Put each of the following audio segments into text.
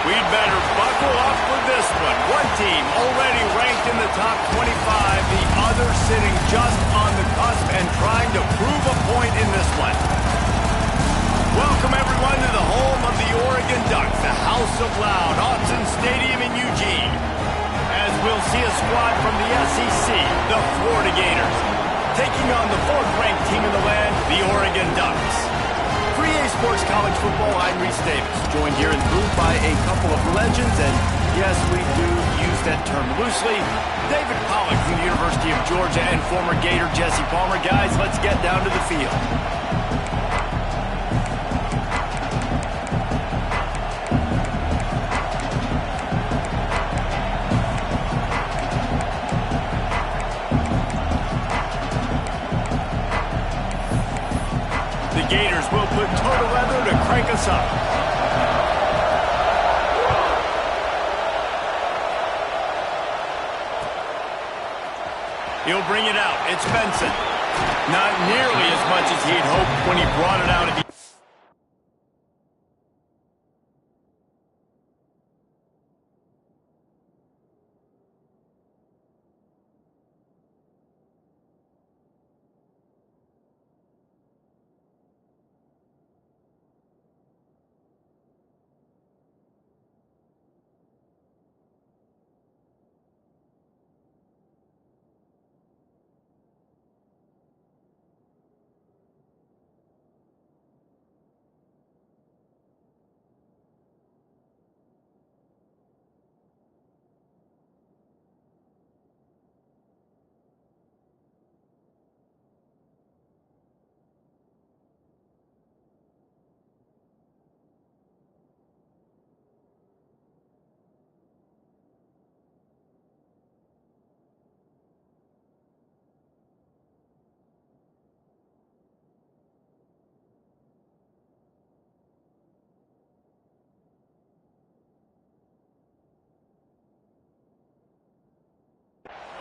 We'd better buckle up for this one. One team already ranked in the top 25, the other sitting just on the cusp and trying to prove a point in this one. Welcome, everyone, to the home of the Oregon Ducks, the House of Loud, Autzen Stadium in Eugene. As we'll see a squad from the SEC, the Florida Gators, taking on the fourth-ranked team in the land, the Oregon Ducks. For EA Sports College Football, I'm Reese Davis, joined here in the booth by a couple of legends, and yes, we do use that term loosely. David Pollack from the University of Georgia and former Gator Jesse Palmer. Guys, let's get down to the field. The Gators will put total leather to crank us up. He'll bring it out. It's Benson. Not nearly as much as he'd hoped when he brought it out at the...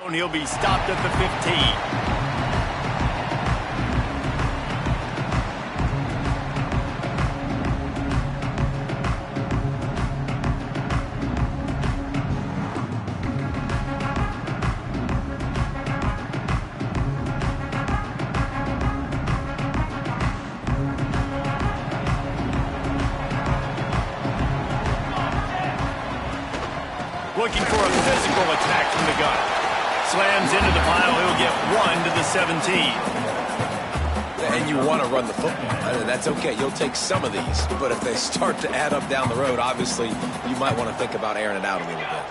And he'll be stopped at the 15. Looking for a physical attack from the gun. Slams into the pile. He'll get 1 to the 17. And you want to run the football. That's okay. You'll take some of these. But if they start to add up down the road, obviously, you might want to think about airing it out a little bit.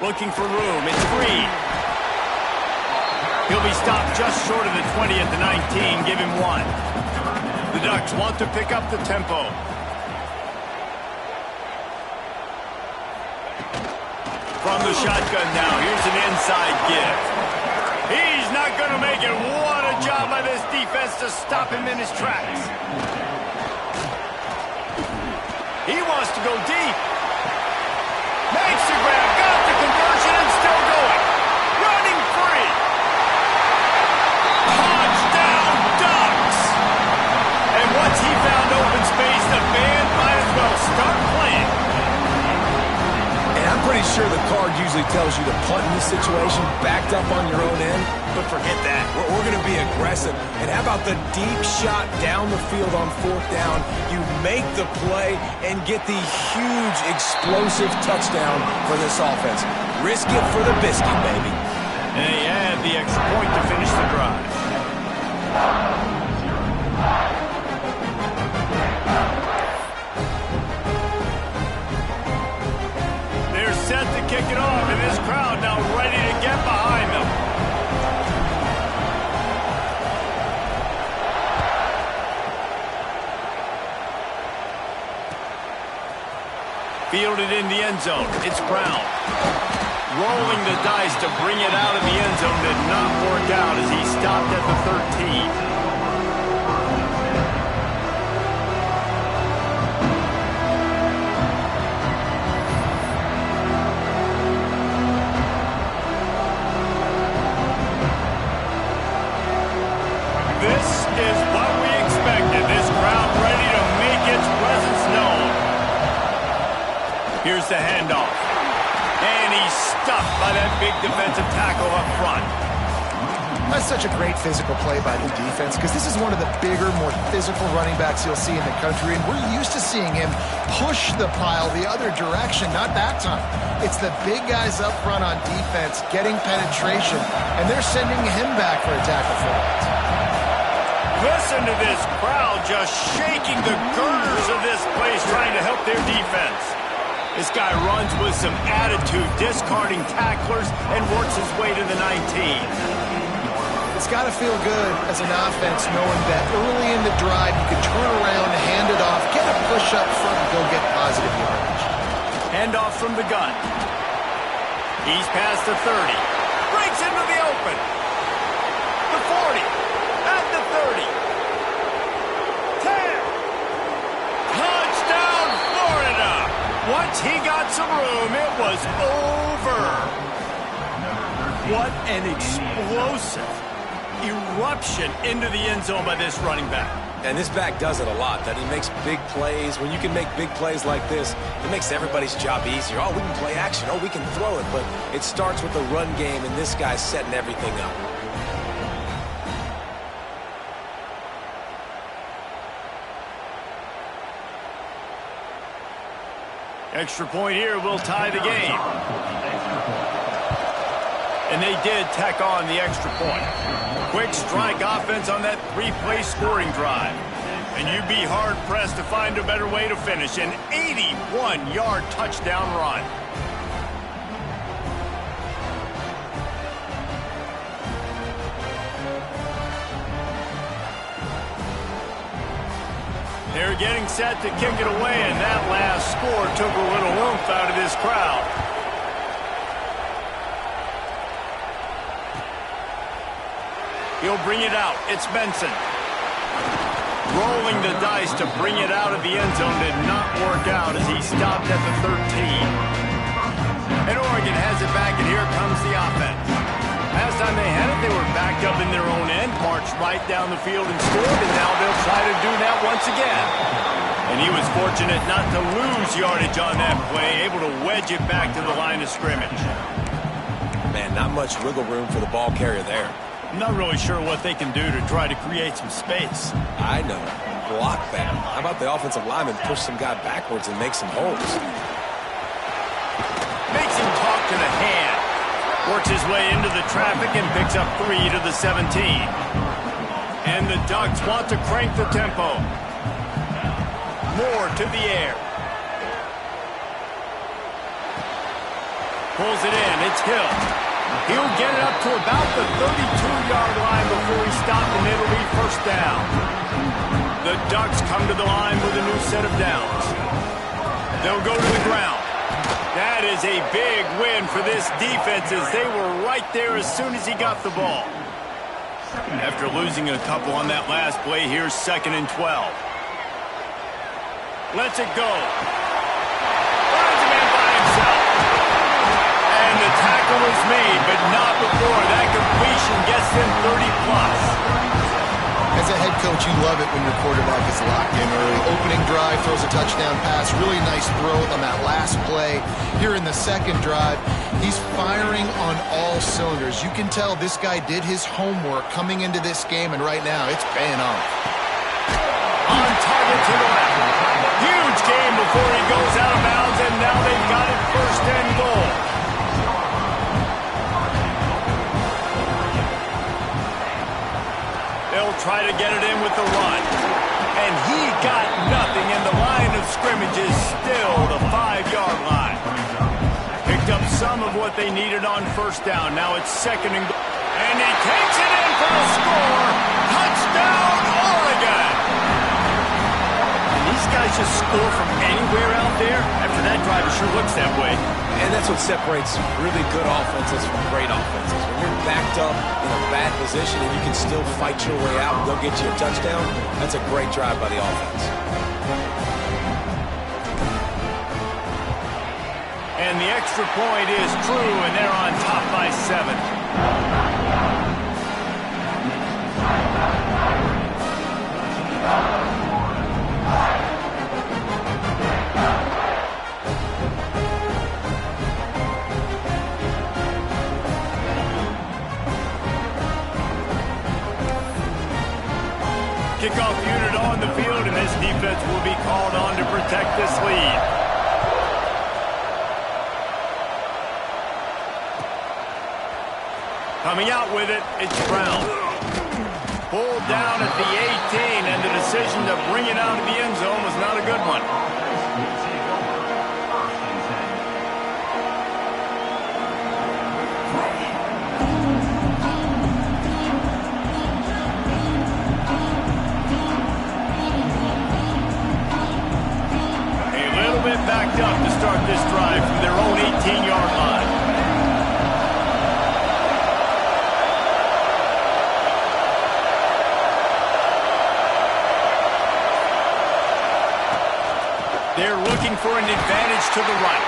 Looking for room. It's Green. He'll be stopped just short of the 20 at the 19. Give him 1. The Ducks want to pick up the tempo. From the shotgun now, here's an inside give. He's not going to make it. What a job by this defense to stop him in his tracks. He wants to go deep. Makes the grab, got the conversion, and still going. Running free. Touchdown, Ducks. And once he found open space, the band might as well start playing. I'm pretty sure the card usually tells you to punt in this situation, backed up on your own end. But forget that. We're going to be aggressive. And how about the deep shot down the field on 4th down? You make the play and get the huge explosive touchdown for this offense. Risk it for the biscuit, baby. And he had the extra point to finish the drive. Set to kick it off, and this crowd now ready to get behind them. Fielded in the end zone. It's Brown. Rolling the dice to bring it out of the end zone did not work out as he stopped at the 13. This is what we expect continues the handoff. And he's stuffed by that big defensive tackle up front. That's such a great physical play by the defense because this is one of the bigger, more physical running backs you'll see in the country, and we're used to seeing him push the pile the other direction, not that time. It's the big guys up front on defense getting penetration, and they're sending him back for a tackle for it. Listen to this crowd just shaking the girders of this place trying to help their defense. This guy runs with some attitude, discarding tacklers, and works his way to the 19. It's got to feel good as an offense knowing that early in the drive you can turn around, hand it off, get a push up front, and go get positive yardage. Handoff from the gun. He's past the 30. Breaks into the open. The 40. At the 30. 10. Touchdown, Florida. Once he got some room, it was over. What an explosive eruption into the end zone by this running back. And this back does it a lot, that he makes big plays. When you can make big plays like this, it makes everybody's job easier. Oh, we can play action. Oh, we can throw it. But it starts with the run game, and this guy's setting everything up. Extra point here will tie the game. And they did tack on the extra point. Quick strike offense on that three-play scoring drive. And you'd be hard-pressed to find a better way to finish. An 81-yard touchdown run. They're getting set to kick it away, and that last score took a little oomph out of this crowd. He'll bring it out. It's Benson. Rolling the dice to bring it out of the end zone did not work out as he stopped at the 13. And Oregon has it back, and here comes the offense. Last time they had it, they were backed up in their own end, marched right down the field and scored, and now they'll try to do that once again. And he was fortunate not to lose yardage on that play, able to wedge it back to the line of scrimmage. Man, not much wiggle room for the ball carrier there. I'm not really sure what they can do to try to create some space. I know. Block that. How about the offensive lineman push some guy backwards and make some holes? Makes him talk to the hand. Works his way into the traffic and picks up 3 to the 17. And the Ducks want to crank the tempo. Moore to the air. Pulls it in. It's Hill. He'll get it up to about the 32-yard line before he stopped, and it'll be first down. The Ducks come to the line with a new set of downs. They'll go to the ground. That is a big win for this defense as they were right there as soon as he got the ball. After losing a couple on that last play, here's 2nd and 12. Lets it go. Finds a man by himself. And the tackle was made, but not before that completion gets them 30-plus. As a head coach, you love it when your quarterback is locked in early. Opening drive, throws a touchdown pass. Really nice throw on that last play. Here in the second drive, he's firing on all cylinders. You can tell this guy did his homework coming into this game, and right now it's paying off. On target to the left. Huge game before he goes out of bounds, and now they've got it 1st and goal. They'll try to get it in with the run. And he got nothing, and the line of scrimmage is still the 5-yard line. Picked up some of what they needed on 1st down. Now it's 2nd and goal. And he takes it in for a score. Touchdown, Oregon! And these guys just score from anywhere out there. After that drive, it sure looks that way. And that's what separates really good offenses from great offenses. When you're backed up in a bad position and you can still fight your way out and go get you a touchdown, that's a great drive by the offense. And the extra point is true, and they're on top by 7. unit on the field, and this defense will be called on to protect this lead. Coming out with it, it's Brown. Pulled down at the 18, and the decision to bring it out of the end zone was not a good one. Backed up to start this drive from their own 18-yard line. They're looking for an advantage to the right.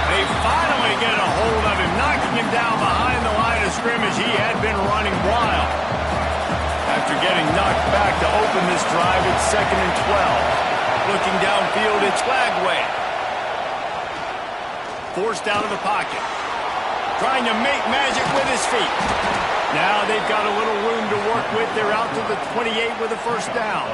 They finally get a hold of him, knocking him down behind the line of scrimmage. He had been running wild. After getting knocked back to open this drive, it's 2nd and 12. Looking downfield, it's Lagway. Forced out of the pocket. Trying to make magic with his feet. Now they've got a little room to work with. They're out to the 28 with a first down.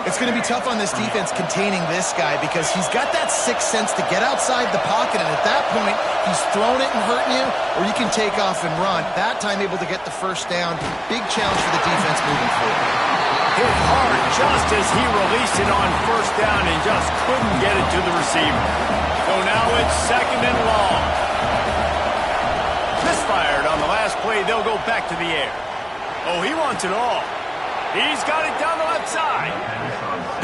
It's going to be tough on this defense containing this guy because he's got that sixth sense to get outside the pocket, and at that point, he's throwing it and hurting you, or you can take off and run. That time able to get the first down. Big challenge for the defense moving forward. Hit hard just as he released it on first down and just couldn't get it to the receiver. So now it's 2nd and long. Misfired on the last play. They'll go back to the air. Oh, he wants it all. He's got it down the left side.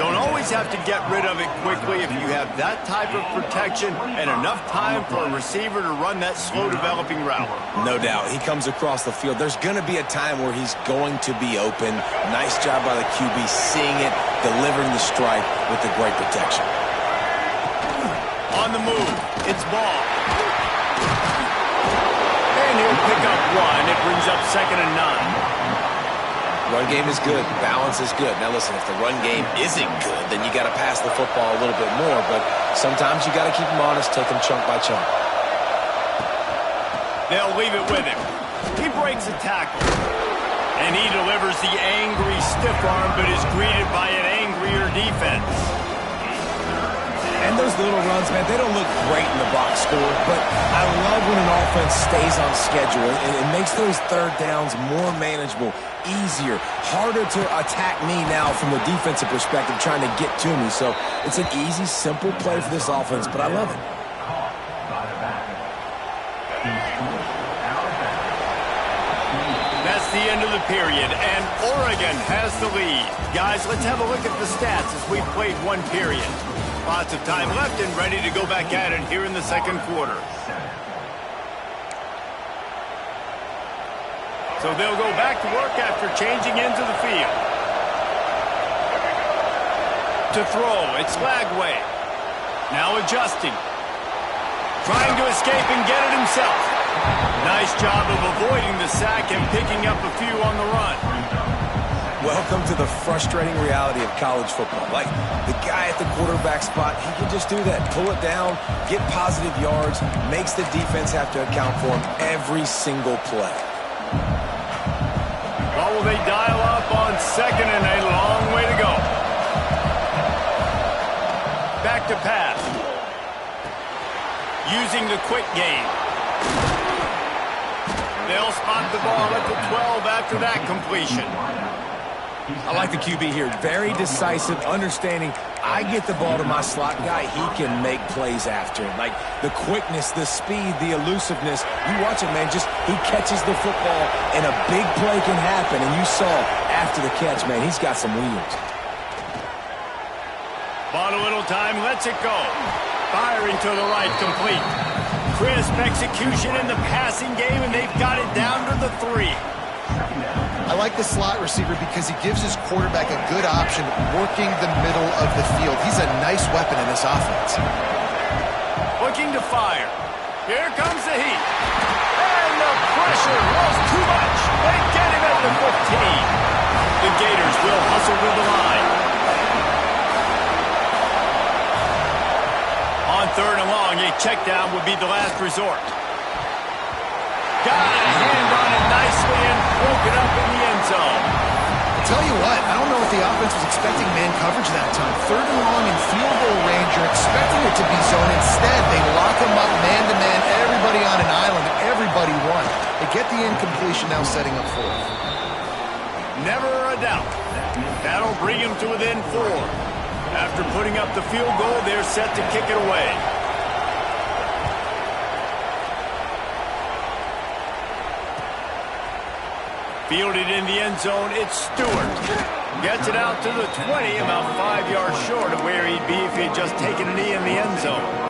Don't always have to get rid of it quickly if you have that type of protection and enough time for a receiver to run that slow-developing route. No doubt. He comes across the field. There's going to be a time where he's going to be open. Nice job by the QB seeing it, delivering the strike with the great protection. On the move, it's Ball. And he'll pick up one. It brings up 2nd and 9. Run game is good. Balance is good. Now, listen, if the run game isn't good, then you got to pass the football a little bit more. But sometimes you got to keep them honest, take them chunk by chunk. They'll leave it with him. He breaks a tackle. And he delivers the angry stiff arm, but is greeted by an angrier defense. And those little runs, man, they don't look great in the box score, but I love when an offense stays on schedule, and it makes those third downs more manageable, easier, harder to attack me now from the defensive perspective, trying to get to me. So it's an easy, simple play for this offense, but I love it. That's the end of the period, and Oregon has the lead. Guys, let's have a look at the stats as we've played one period. Lots of time left and ready to go back at it here in the second quarter. So they'll go back to work after changing into the field. To throw, it's Lagway. Now adjusting. Trying to escape and get it himself. Nice job of avoiding the sack and picking up a few on the run. Welcome to the frustrating reality of college football. Like, the guy at the quarterback spot, he can just do that. Pull it down, get positive yards, makes the defense have to account for him every single play. Well, will they dial up on 2nd and a long way to go? Back to pass. Using the quick game. They'll spot the ball at the 12 after that completion. I like the QB here. Very decisive, understanding I get the ball to my slot guy, he can make plays after. Like the quickness, the speed, the elusiveness. You watch it, man. Just he catches the football and a big play can happen. And you saw after the catch, man, he's got some wheels. Bought a little time, lets it go. Firing to the right, complete. Crisp execution in the passing game, and they've got it down to the 3. I like the slot receiver because he gives his quarterback a good option working the middle of the field. He's a nice weapon in this offense. Looking to fire. Here comes the heat. And the pressure was too much. They get him at the 15. The Gators will hustle to the line. On 3rd and long, a check down would be the last resort. Got a hand on it nicely and broke it up in the end zone. It's tell you what, I don't know if the offense was expecting man coverage that time. 3rd and long in field goal range, you're expecting it to be zone. Instead, they lock him up man-to-man, everybody on an island, everybody won. They get the incompletion, now setting up 4th. Never a doubt. That'll bring him to within 4. After putting up the field goal, they're set to kick it away. Fielded in the end zone, it's Stewart. Gets it out to the 20, about 5 yards short of where he'd be if he had just taken a knee in the end zone.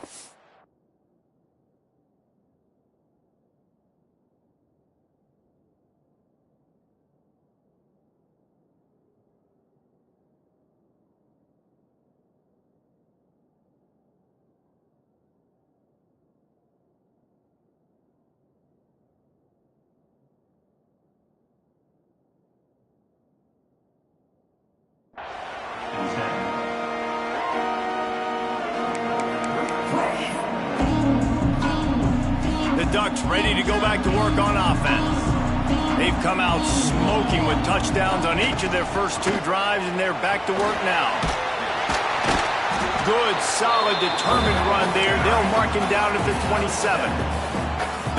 Ducks ready to go back to work on offense. They've come out smoking with touchdowns on each of their first 2 drives, and they're back to work now. Good, solid, determined run there. They'll mark him down at the 27.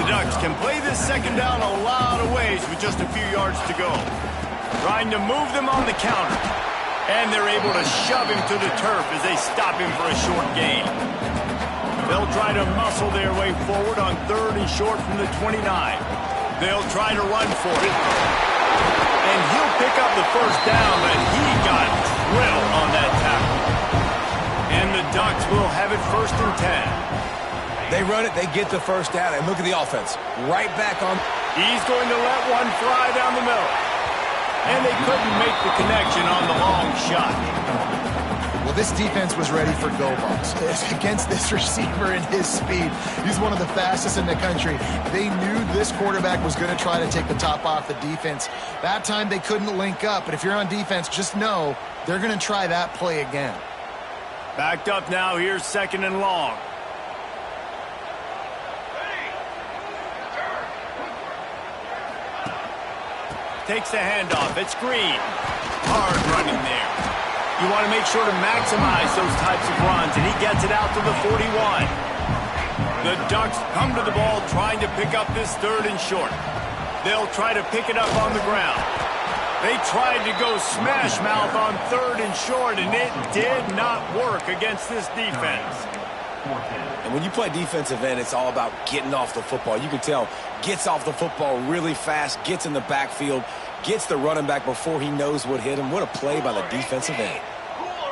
The Ducks can play this second down a lot of ways with just a few yards to go. Trying to move them on the counter. And they're able to shove him to the turf as they stop him for a short gain. They'll try to muscle their way forward on 3rd and short from the 29. They'll try to run for it. And he'll pick up the first down, but he got drilled on that tackle. And the Ducks will have it 1st and 10. They run it, they get the first down, and look at the offense. Right back on. He's going to let one fly down the middle. And they couldn't make the connection on the long shot. Well, this defense was ready for go balls. Against this receiver and his speed, he's one of the fastest in the country. They knew this quarterback was going to try to take the top off the defense. That time they couldn't link up, but if you're on defense, just know they're going to try that play again. Backed up now, here's 2nd and long. Takes the handoff, it's Green. Hard running there. You want to make sure to maximize those types of runs, and he gets it out to the 41. The Ducks come to the ball trying to pick up this 3rd and short. They'll try to pick it up on the ground. They tried to go smash mouth on 3rd and short, and it did not work against this defense. And when you play defensive end, it's all about getting off the football. You can tell, gets off the football really fast, gets in the backfield, gets the running back before he knows what hit him. What a play by the defensive end.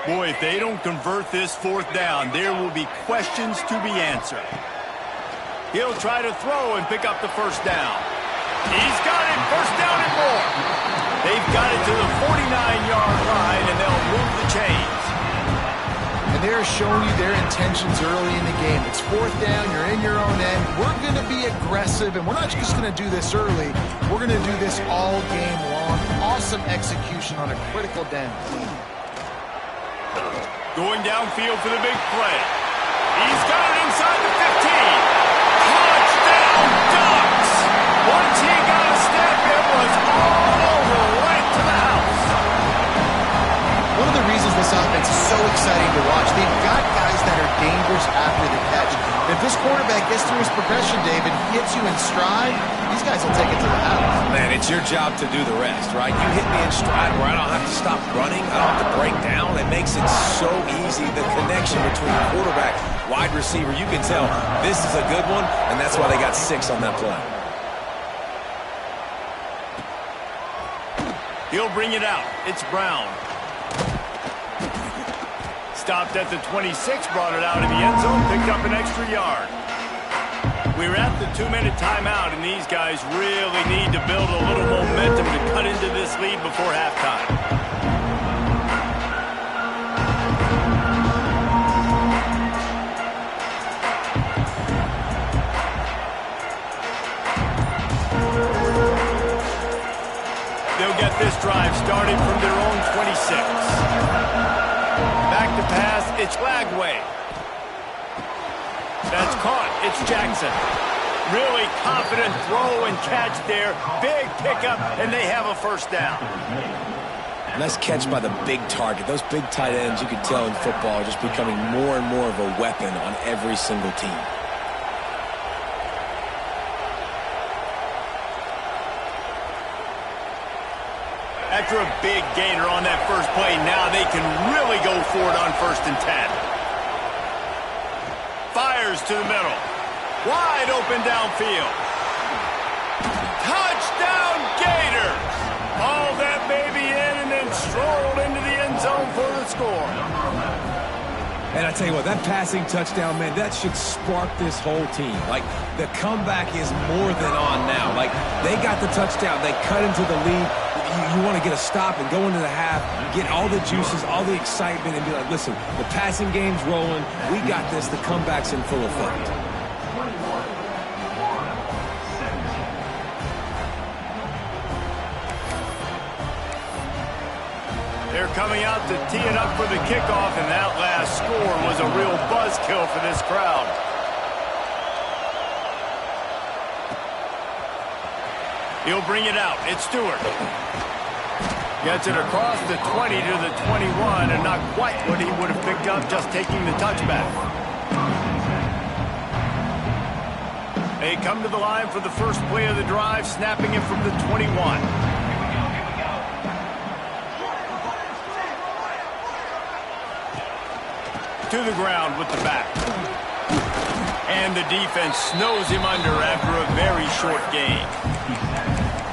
Boy, if they don't convert this 4th down, there will be questions to be answered. He'll try to throw and pick up the first down. He's got it, 1st down and more. They've got it to the 49-yard line, and they'll move the chains. And they're showing you their intentions early in the game. It's 4th down, you're in your own end. We're going to be aggressive, and we're not just going to do this early. We're going to do this all game long. Awesome execution on a critical down. Going downfield for the big play. He's got it inside the 15. Touchdown, Ducks! Once he got a step, it was all over, right to the house. One of the reasons this offense is so exciting to watch, they've got guys that are dangerous after the catch. If this quarterback gets through his progression, David, hits you in stride, these guys will take it to the house. Man, it's your job to do the rest, right? You hit me in stride where I don't have to stop running. I don't have to break down. It makes it so easy. The connection between quarterback, wide receiver, you can tell this is a good one, and that's why they got 6 on that play. He'll bring it out. It's Brown. Stopped at the 26, brought it out in the end zone, picked up an extra yard. We're at the 2-minute timeout, and these guys really need to build a little momentum to cut into this lead before halftime. They'll get this drive started from their own 26. Back to pass, it's Lagway. That's caught, it's Jackson. Really confident throw and catch there. Big pickup, and they have a 1st down. Nice catch by the big target. Those big tight ends, you can tell in football, are just becoming more and more of a weapon on every single team. After a big gainer on that first play, now they can really go for it on 1st and 10. Fires to the middle. Wide open downfield. Touchdown Gators! Hauled that baby in and then strolled into the end zone for the score. And I tell you what, that passing touchdown, man, that should spark this whole team. Like, the comeback is more than on now. Like, they got the touchdown. They cut into the lead. You want to get a stop and go into the half, get all the juices, all the excitement, and be like, listen, the passing game's rolling. We got this. The comeback's in full effect. They're coming out to tee it up for the kickoff, and that last score was a real buzzkill for this crowd. He'll bring it out. It's Stewart. Gets it across the 20 to the 21, and not quite what he would have picked up just taking the touchback. They come to the line for the first play of the drive, snapping it from the 21. To the ground with the back. And the defense snows him under after a very short gain.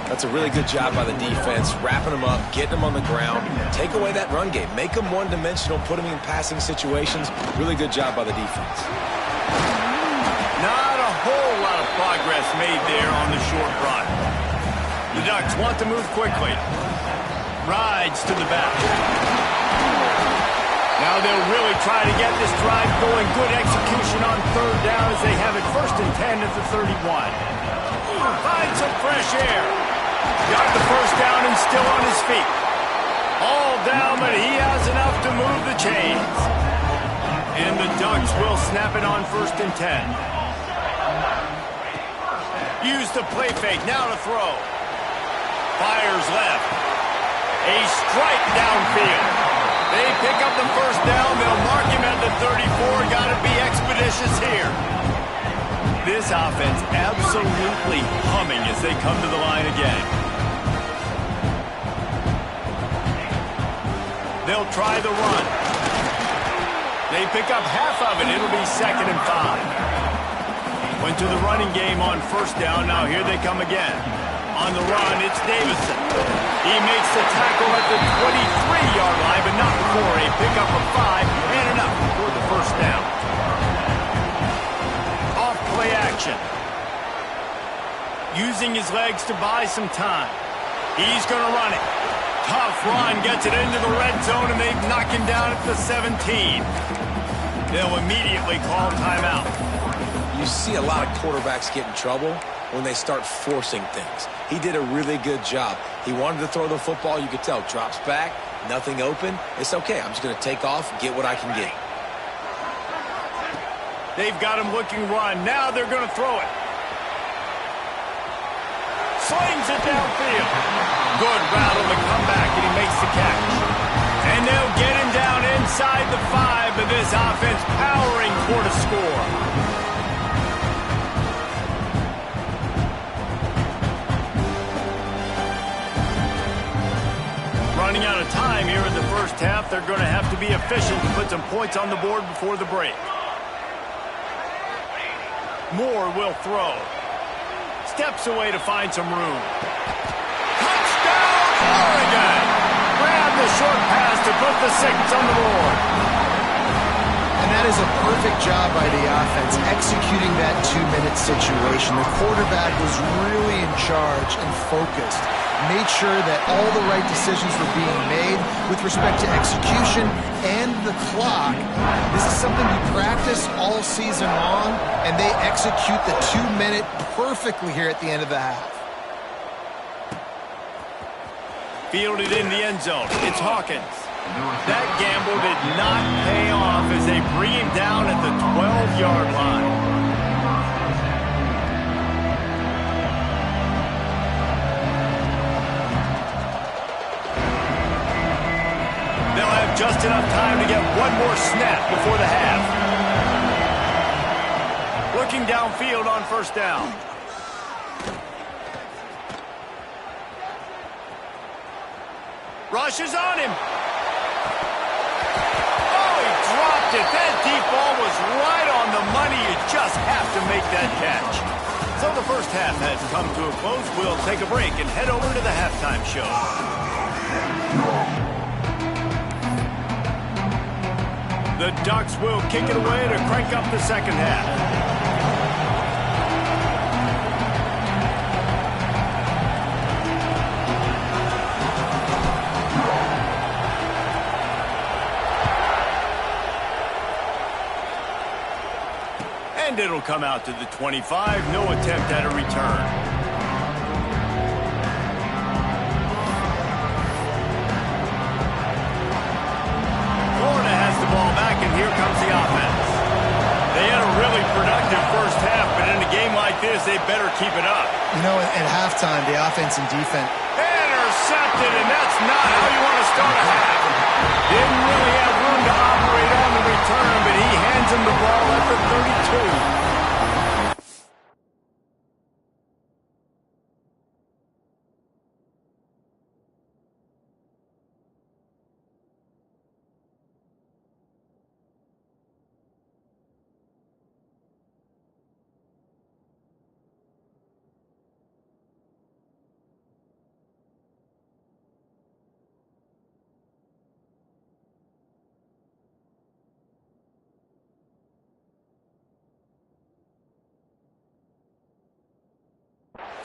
That's a really good job by the defense, wrapping him up, getting him on the ground. Take away that run game. Make him one-dimensional, put him in passing situations. Really good job by the defense. Not a whole lot of progress made there on the short run. The Ducks want to move quickly. Rides to the back. Now they'll really try to get this drive going. Good execution on 3rd down as they have it 1st and 10 at the 31. Find some fresh air. Got the 1st down and still on his feet. All down, but he has enough to move the chains. And the Ducks will snap it on 1st and 10. Use the play fake, now to throw. Fires left. A strike downfield. They pick up the 1st down. They'll mark him at the 34. Got to be expeditious here. This offense absolutely humming as they come to the line again. They'll try the run. They pick up half of it. It'll be 2nd and 5. Went to the running game on 1st down. Now here they come again. On the run, it's Davison. He makes the tackle at the 23-yard line, but not before a pickup of 5 and enough for the 1st down. Off play action. Using his legs to buy some time. He's going to run it. Tough run, gets it into the red zone, and they knock him down at the 17. They'll immediately call timeout. You see a lot of quarterbacks get in trouble when they start forcing things. He did a really good job. He wanted to throw the football. You could tell. Drops back, nothing open. It's okay. I'm just going to take off, get what I can get. They've got him looking run. Now they're going to throw it. Slings it downfield. Good route on the comeback, and he makes the catch. And they'll get him down inside the 5, but this offense powering toward a score. Running out of time here in the 1st half. They're going to have to be efficient to put some points on the board before the break. Moore will throw. Steps away to find some room. Touchdown, Oregon! Grab the short pass to put the 6 on the board. And that is a perfect job by the offense, executing that 2-minute situation. The quarterback was really in charge and focused. Made sure that all the right decisions were being made with respect to execution and the clock. This is something you practice all season long, and they execute the 2-minute perfectly here at the end of the half. Fielded in the end zone. It's Hawkins. That gamble did not pay off as they bring him down at the 12-yard line. just enough time to get one more snap before the half. Looking downfield on first down. Rush is on him. Oh, he dropped it. That deep ball was right on the money. You just have to make that catch. So the first half has come to a close. We'll take a break and head over to the halftime show. The Ducks will kick it away to crank up the second half. And it'll come out to the 25. No attempt at a return. Florida has the ball back, and here comes the offense. They had a really productive first half, but in a game like this, they better keep it up. You know, at halftime, the offense and defense. Intercepted, and that's not how you want to start a half. Didn't really have room to operate on the return, but he hands him the ball at the 32.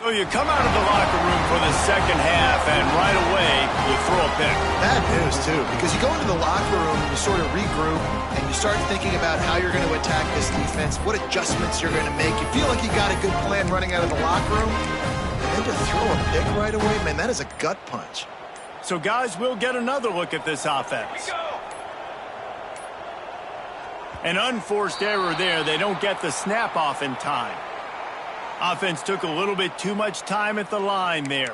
So you come out of the locker room for the second half, and right away, you throw a pick. Bad news, too, because you go into the locker room and you sort of regroup, and you start thinking about how you're going to attack this defense, what adjustments you're going to make. You feel like you got a good plan running out of the locker room, and then to throw a pick right away, man, that is a gut punch. So, guys, we'll get another look at this offense. An unforced error there. They don't get the snap off in time. Offense took a little bit too much time at the line there.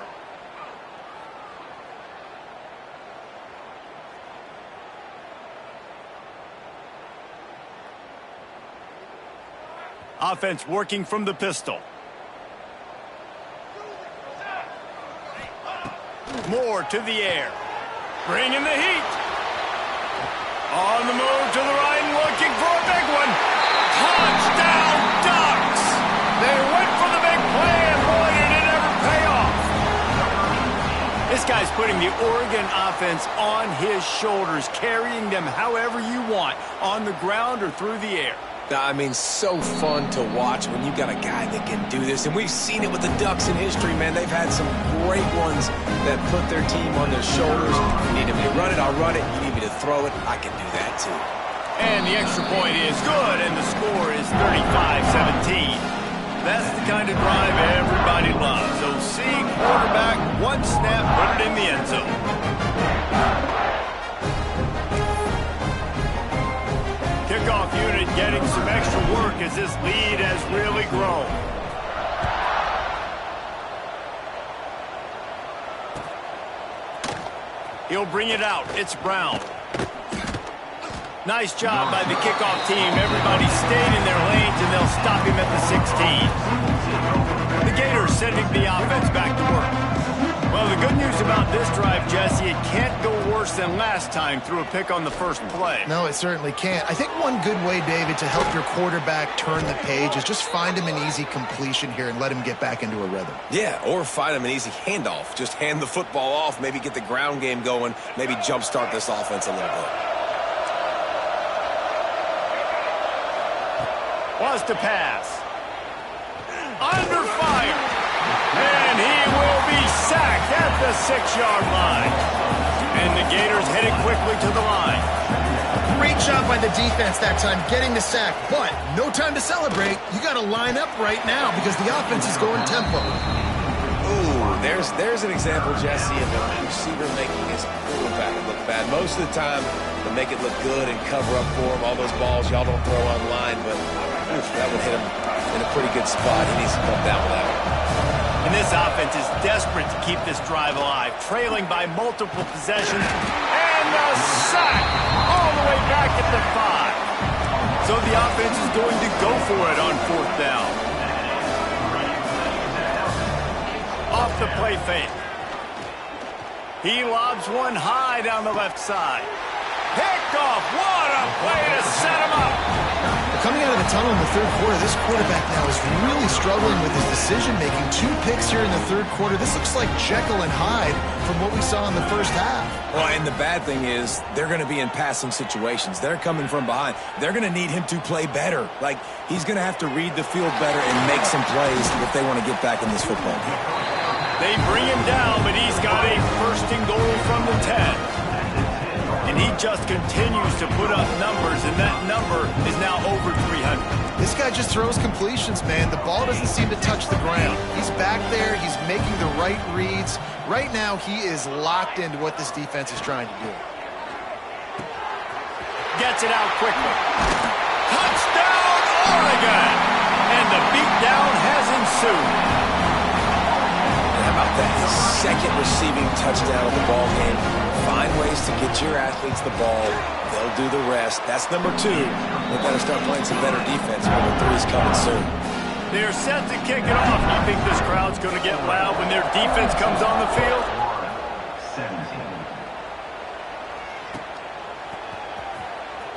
Offense working from the pistol. Moore to the air. Bringing the heat. On the move to the right and looking for a big one. Touchdown, Ducks! They went for the big play, and boy, did it ever pay off. This guy's putting the Oregon offense on his shoulders, carrying them however you want, on the ground or through the air. I mean, so fun to watch when you got a guy that can do this. And we've seen it with the Ducks in history, man. They've had some great ones that put their team on their shoulders. You need me to run it, I'll run it. You need me to throw it, I can do that too. And the extra point is good, and the score is 35-17. That's the kind of drive everybody loves. So seeing quarterback, one snap, put it in the end zone. Kickoff unit getting some extra work as this lead has really grown. He'll bring it out. It's Brown. Nice job by the kickoff team. Everybody stayed in their lanes, and they'll stop him at the 16. The Gators sending the offense back to work. Well, the good news about this drive, Jesse, it can't go worse than last time through a pick on the first play. No, it certainly can't. I think one good way, David, to help your quarterback turn the page is just find him an easy completion here and let him get back into a rhythm. Yeah, or find him an easy handoff. Just hand the football off, maybe get the ground game going, maybe jumpstart this offense a little bit. Was to pass. Under fire. And he will be sacked at the 6-yard line. And the Gators headed quickly to the line. Great job by the defense that time getting the sack, but no time to celebrate. You got to line up right now because the offense is going tempo. Ooh, there's an example, Jesse, of a receiver making his quarterback look bad. Most of the time, they make it look good and cover up for him. All those balls y'all don't throw online, but that would hit him in a pretty good spot. He needs to come down with that one. And this offense is desperate to keep this drive alive, trailing by multiple possessions. And the sack back at the 5. So the offense is going to go for it on 4th down. Off the play fake. He lobs one high down the left side. Picked off. What a play to set him up. Coming out of the tunnel in the 3rd quarter, this quarterback now is really struggling with his decision-making. 2 picks here in the 3rd quarter. This looks like Jekyll and Hyde from what we saw in the 1st half. Well, and the bad thing is they're going to be in passing situations. They're coming from behind. They're going to need him to play better. Like, he's going to have to read the field better and make some plays if they want to get back in this football game. They bring him down, but he's got a 1st and goal from the 10. And he just continues to put up numbers, and that number is now over 300. This guy just throws completions, man. The ball doesn't seem to touch the ground. He's back there. He's making the right reads. Right now, he is locked into what this defense is trying to do. Gets it out quickly. Touchdown, Oregon! And the beatdown has ensued. How about that? His 2nd receiving touchdown of the ball game. Find ways to get your athletes the ball. They'll do the rest. That's number 2. They better start playing some better defense. Number 3 is coming soon. They're set to kick it off. You think this crowd's going to get loud when their defense comes on the field?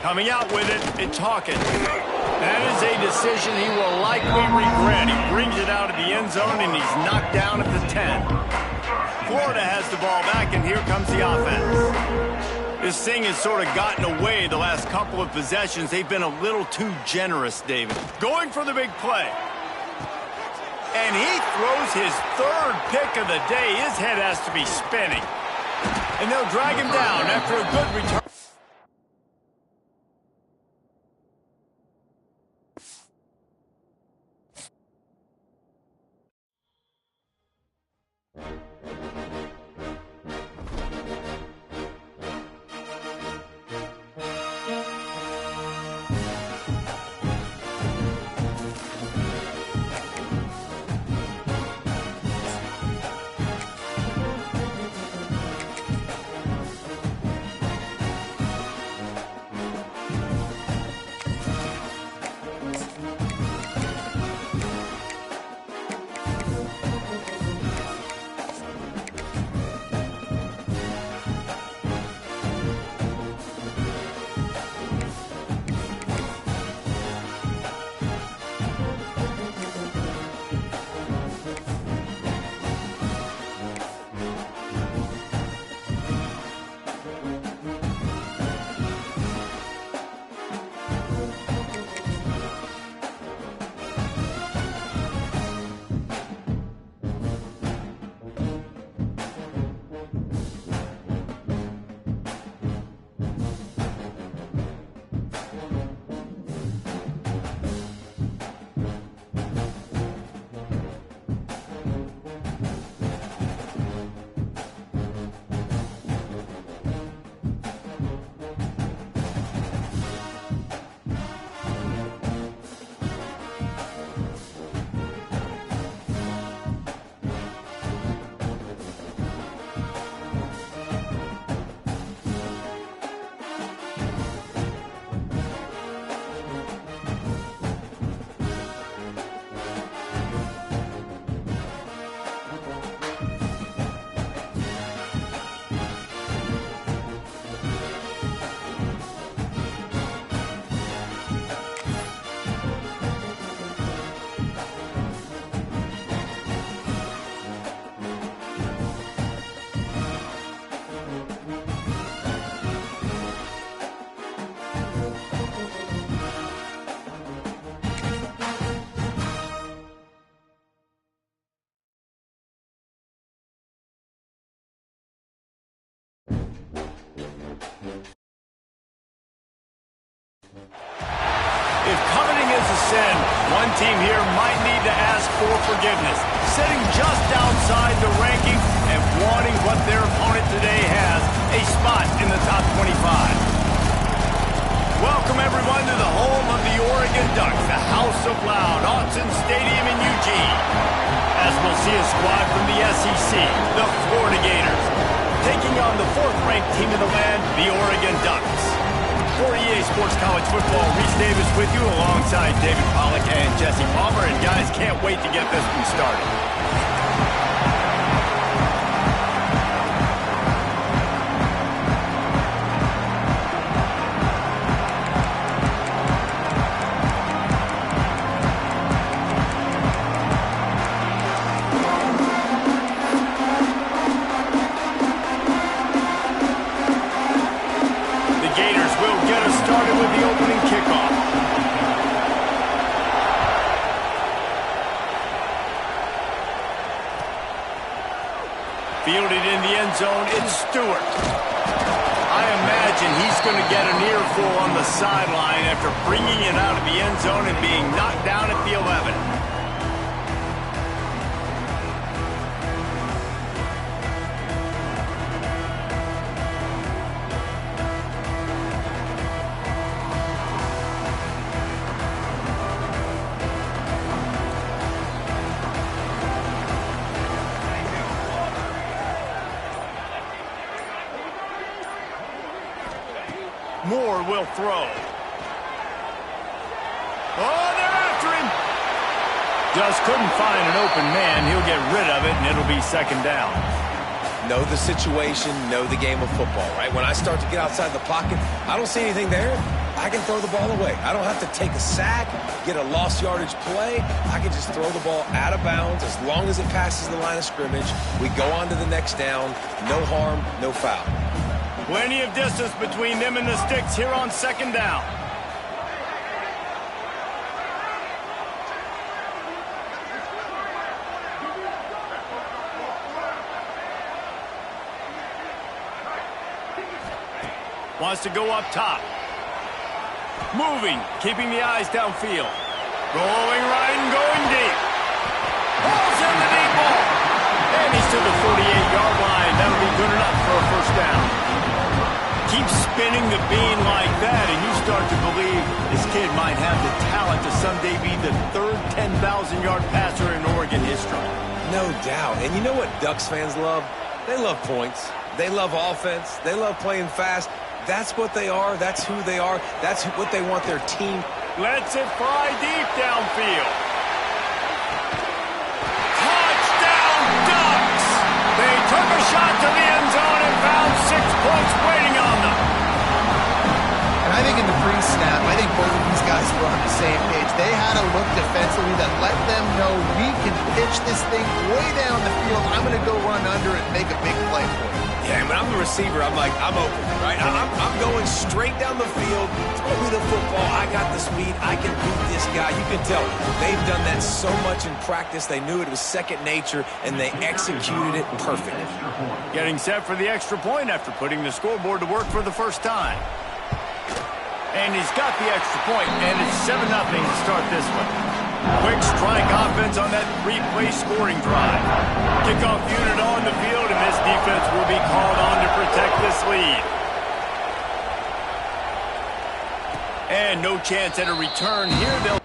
Coming out with it, it's Hawkins. That is a decision he will likely regret. He brings it out of the end zone, and he's knocked down at the 10. Florida has the ball back, and here comes the offense. This thing has sort of gotten away the last couple of possessions. They've been a little too generous, David. Going for the big play. And he throws his 3rd pick of the day. His head has to be spinning. And they'll drag him down after a good return. If coveting is a sin, one team here might need to ask for forgiveness. Sitting just outside the ranking and wanting what their opponent today has, a spot in the top 25. Welcome everyone to the home of the Oregon Ducks, the House of Loud, Autzen Stadium in Eugene. As we'll see a squad from the SEC, the Florida Gators, taking on the 4th-ranked team in the land, the Oregon Ducks. For EA Sports College Football. Reese Davis with you alongside David Pollack and Jesse Palmer. And guys, can't wait to get this one started. Fielded in the end zone, it's Stewart. I imagine he's going to get an earful on the sideline after bringing it out of the end zone and being knocked down at the 11. Moore will throw. Oh, they're after him. Just couldn't find an open man. He'll get rid of it, and it'll be second down. Know the situation, know the game of football, right? When I start to get outside the pocket, I don't see anything there. I can throw the ball away. I don't have to take a sack, get a lost yardage play. I can just throw the ball out of bounds as long as it passes the line of scrimmage. We go on to the next down. No harm, no foul. Plenty of distance between them and the sticks here on second down. Wants to go up top. Moving, keeping the eyes downfield. Rolling right and going deep. Pulls in the deep ball. And he's to the 48-yard line. That'll be good enough for a first down. Keep spinning the bean like that, and you start to believe this kid might have the talent to someday be the third 10,000-yard passer in Oregon history. No doubt. And you know what Ducks fans love? They love points. They love offense. They love playing fast. That's what they are. That's who they are. That's what they want their team. Lets it fly deep downfield. Touchdown, Ducks! They took a shot to the end zone and found 6 points waiting on them. And I think in the pre-snap, I think both of these guys were on the same page. They had a look defensively that let them know we can pitch this thing way down the field. I'm going to go run under it and make a big play for you. Yeah, when I'm the receiver, I'm like, I'm open, right? I'm going straight down the field, throw me the football. I got the speed. I can beat this guy. You can tell they've done that so much in practice. They knew it was second nature, and they executed it perfectly. Getting set for the extra point after putting the scoreboard to work for the first time. And he's got the extra point, and it's 7-0 to start this one. Quick strike offense on that 3-play scoring drive. Kickoff unit on the field, and this defense will be called on to protect this lead. And no chance at a return here. They'll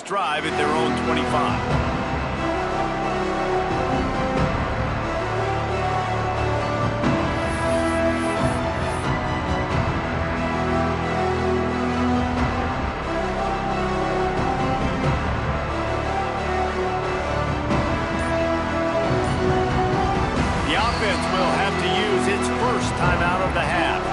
this drive at their own 25. Will have to use its first timeout of the half.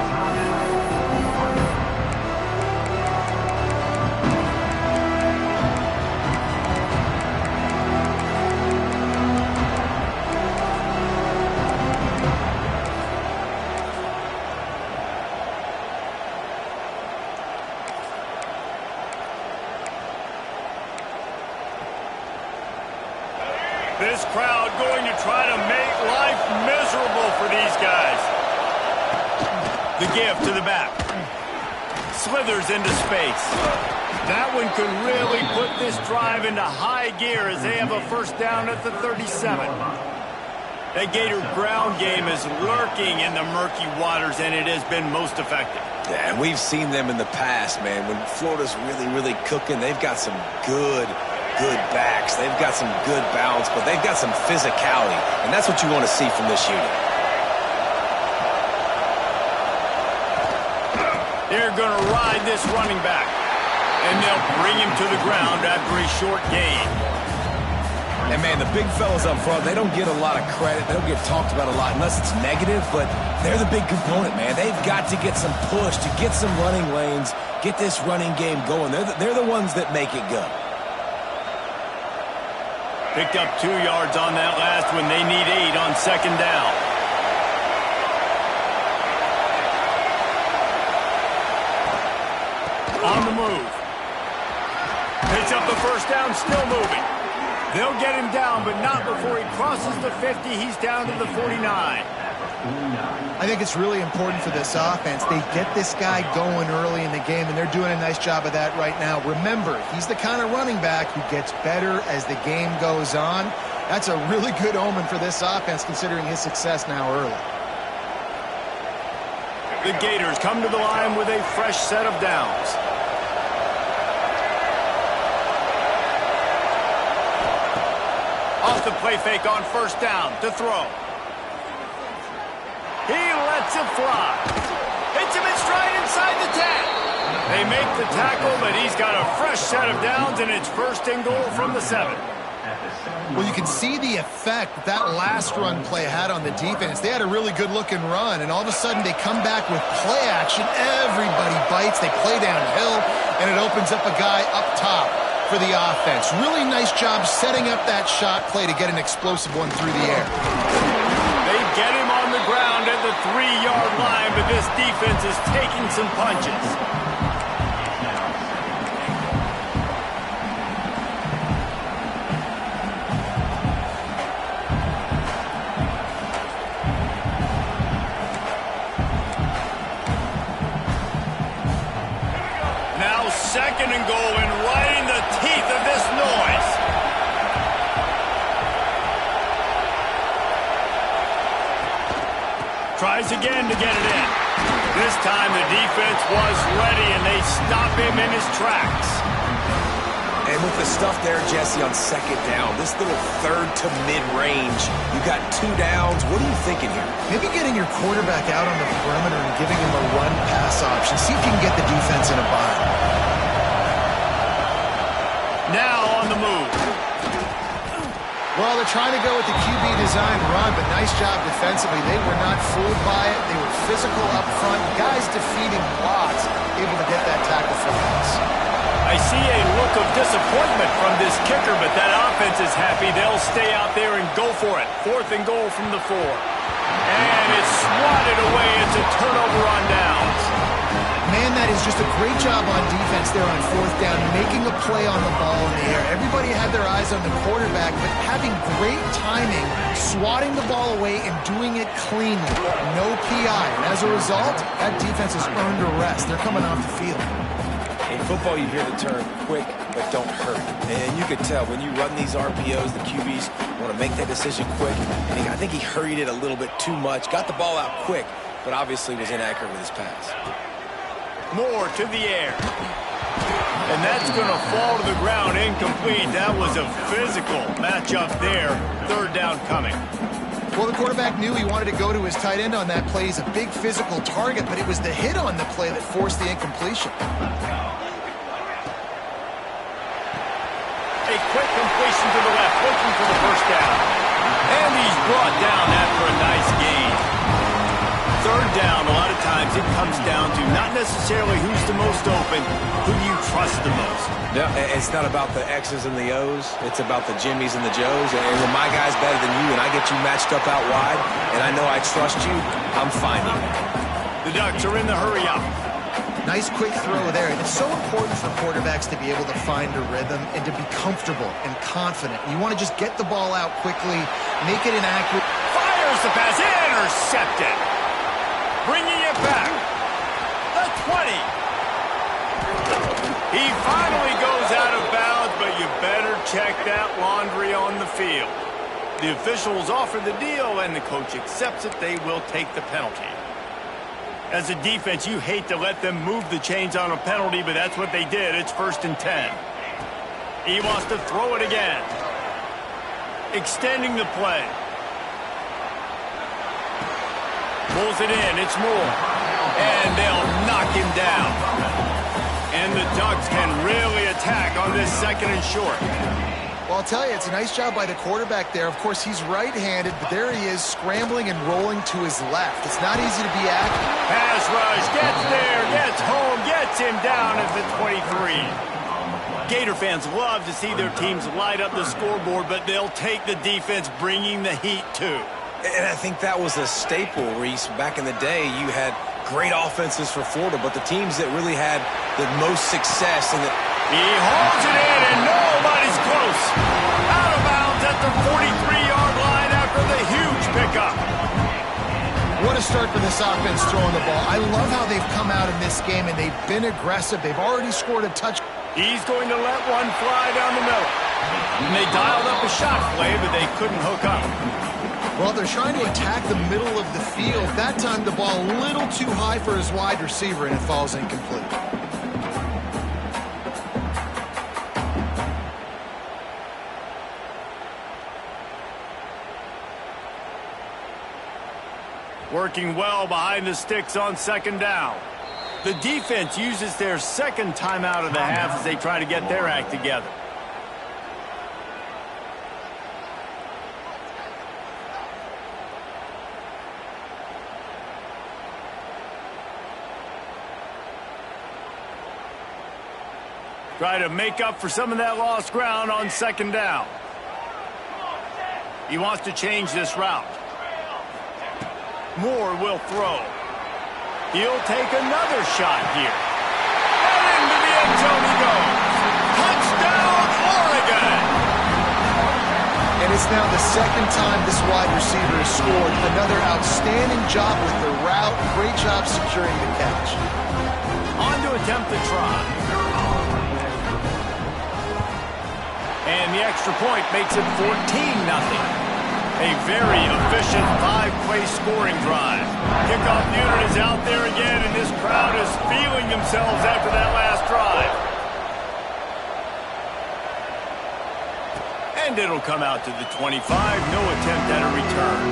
This crowd going to try to make life miserable for these guys. The give to the back. Slithers into space. That one could really put this drive into high gear as they have a first down at the 37. That Gator ground game is lurking in the murky waters, and it has been most effective. Yeah, and we've seen them in the past, man. When Florida's really cooking, they've got some good backs. They've got some good balance, but they've got some physicality, and that's what you want to see from this unit. They're going to ride this running back, and they'll bring him to the ground after a short gain. And, man, the big fellas up front, they don't get a lot of credit. They don't get talked about a lot unless it's negative, but they're the big component, man. They've got to get some push, to get some running lanes, get this running game going. They're the ones that make it go. Picked up 2 yards on that last one. They need 8 on second down. On the move. Picks up the first down, still moving. They'll get him down, but not before he crosses the 50. He's down to the 49. I think it's really important for this offense. They get this guy going early in the game, and they're doing a nice job of that right now. Remember, he's the kind of running back who gets better as the game goes on. That's a really good omen for this offense, considering his success now early. The Gators come to the line with a fresh set of downs. Off the play fake on first down to throw. He lets it fly. Hits him in stride inside the 10. They make the tackle, but he's got a fresh set of downs, and it's first and goal from the 7. Well, you can see the effect that last run play had on the defense. They had a really good-looking run, and all of a sudden they come back with play action. Everybody bites. They play downhill, and it opens up a guy up top for the offense. Really nice job setting up that shot play to get an explosive one through the air. They get him on the ground at the 3-yard line, but this defense is taking some punches. Now second and goal, and right in the teeth of this noise. Tries again to get it in. This time the defense was ready, and they stop him in his tracks. And with the stuff there, Jesse, on second down, this little third to mid-range, you got 2 downs. What are you thinking here? Maybe getting your quarterback out on the perimeter and giving him a run-pass option. See if you can get the defense in a bind. Now on the move. Well, they're trying to go with the QB design run, but nice job defensively. They were not fooled by it. They were physical up front. Guys defeating blocks, able to get that tackle for loss. I see a look of disappointment from this kicker, but that offense is happy. They'll stay out there and go for it. 4th and goal from the 4. And it's swatted away. It's a turnover on downs. Man, that is just a great job on defense there on 4th down, making a play on the ball in the air. Everybody had their eyes on the quarterback, but having great timing, swatting the ball away and doing it cleanly. No PI. And as a result, that defense has earned a rest. They're coming off the field. In football, you hear the term quick, but don't hurry. And you could tell when you run these RPOs, the QBs want to make that decision quick. And I think he hurried it a little bit too much, got the ball out quick, but obviously was inaccurate with his pass. Moore to the air. And that's going to fall to the ground incomplete. That was a physical matchup there. Third down coming. Well, the quarterback knew he wanted to go to his tight end on that play. He's a big physical target, but it was the hit on the play that forced the incompletion. A quick completion to the left, looking for the first down. And he's brought down after a nice gain. Third down, a lot of times it comes down to not necessarily who's the most open, who do you trust the most? No, it's not about the X's and the O's. It's about the Jimmies and the Joes. And when my guy's better than you and I get you matched up out wide and I know I trust you, I'm finding it. The Ducks are in the hurry up. Nice quick throw there. And it's so important for quarterbacks to be able to find a rhythm and to be comfortable and confident. You want to just get the ball out quickly, make it inaccurate. Fires the pass, intercepted. Bringing it back. The 20. He finally goes out of bounds, but you better check that laundry on the field. The officials offer the deal, and the coach accepts it. They will take the penalty. As a defense, you hate to let them move the chains on a penalty, but that's what they did. It's 1st and 10. He wants to throw it again. Extending the play. Pulls it in. It's Moore. And they'll knock him down. And the Ducks can really attack on this 2nd and short. Well, I'll tell you, it's a nice job by the quarterback there. Of course, he's right-handed, but there he is scrambling and rolling to his left. It's not easy to be accurate. Pass rush, gets there, gets home, gets him down at the 23. Gator fans love to see their teams light up the scoreboard, but they'll take the defense bringing the heat too. And I think that was a staple, Reese. Back in the day, you had great offenses for Florida, but the teams that really had the most success in the... He holds it in, and nobody's close. Out of bounds at the 43-yard line after the huge pickup. What a start for this offense throwing the ball. I love how they've come out in this game, and they've been aggressive. They've already scored a touchdown. He's going to let one fly down the middle. And they dialed up a shot play, but they couldn't hook up. Well, they're trying to attack the middle of the field. That time, the ball a little too high for his wide receiver, and it falls incomplete. Working well behind the sticks on 2nd down. The defense uses their 2nd timeout of the half as they try to get their act together. Try to make up for some of that lost ground on 2nd down. He wants to change this route. Moore will throw. He'll take another shot here. And into the end zone he goes. Touchdown, Oregon! And it's now the 2nd time this wide receiver has scored. Another outstanding job with the route. Great job securing the catch. On to attempt the try. And the extra point makes it 14-0. A very efficient 5-play scoring drive. Kickoff unit is out there again, and this crowd is feeling themselves after that last drive. And it'll come out to the 25. No attempt at a return.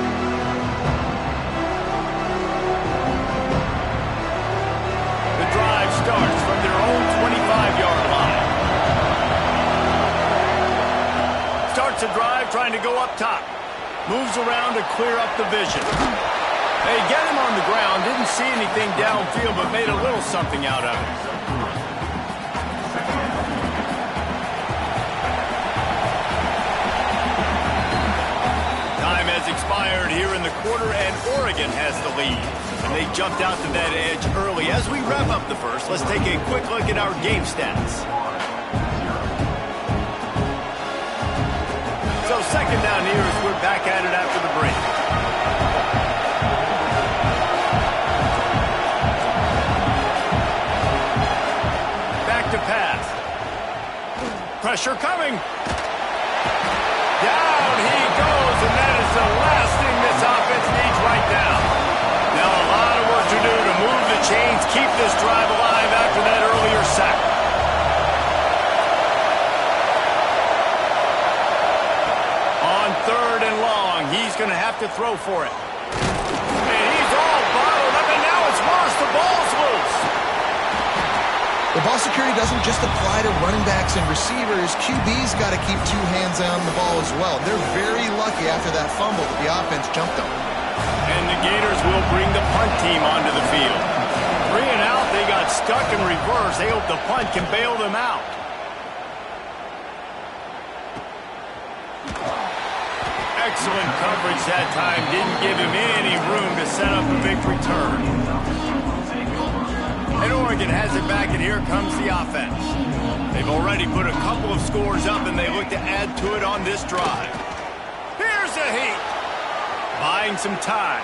The drive starts from their own 25-yard line. Starts a drive trying to go up top. Moves around to clear up the vision. They get him on the ground. Didn't see anything downfield, but made a little something out of it. Time has expired here in the quarter, and Oregon has the lead. And they jumped out to that edge early. As we wrap up the first, let's take a quick look at our game stats. So 2nd down here as we're back at it after the break. Back to pass. Pressure coming. Down he goes, and that is the last thing this offense needs right now. Now a lot of work to do to move the chains, keep this drive alive after that earlier sack. throw for it. And he's all bottled up, and now it's worse. The ball's loose. The ball security doesn't just apply to running backs and receivers. QB's got to keep two hands on the ball as well. They're very lucky after that fumble that the offense jumped on. And the Gators will bring the punt team onto the field. 3 and out, they got stuck in reverse. They hope the punt can bail them out. Excellent coverage that time. Didn't give him any room to set up a big return. And Oregon has it back, and here comes the offense. They've already put a couple of scores up, and they look to add to it on this drive. Here's a heat. Buying some time.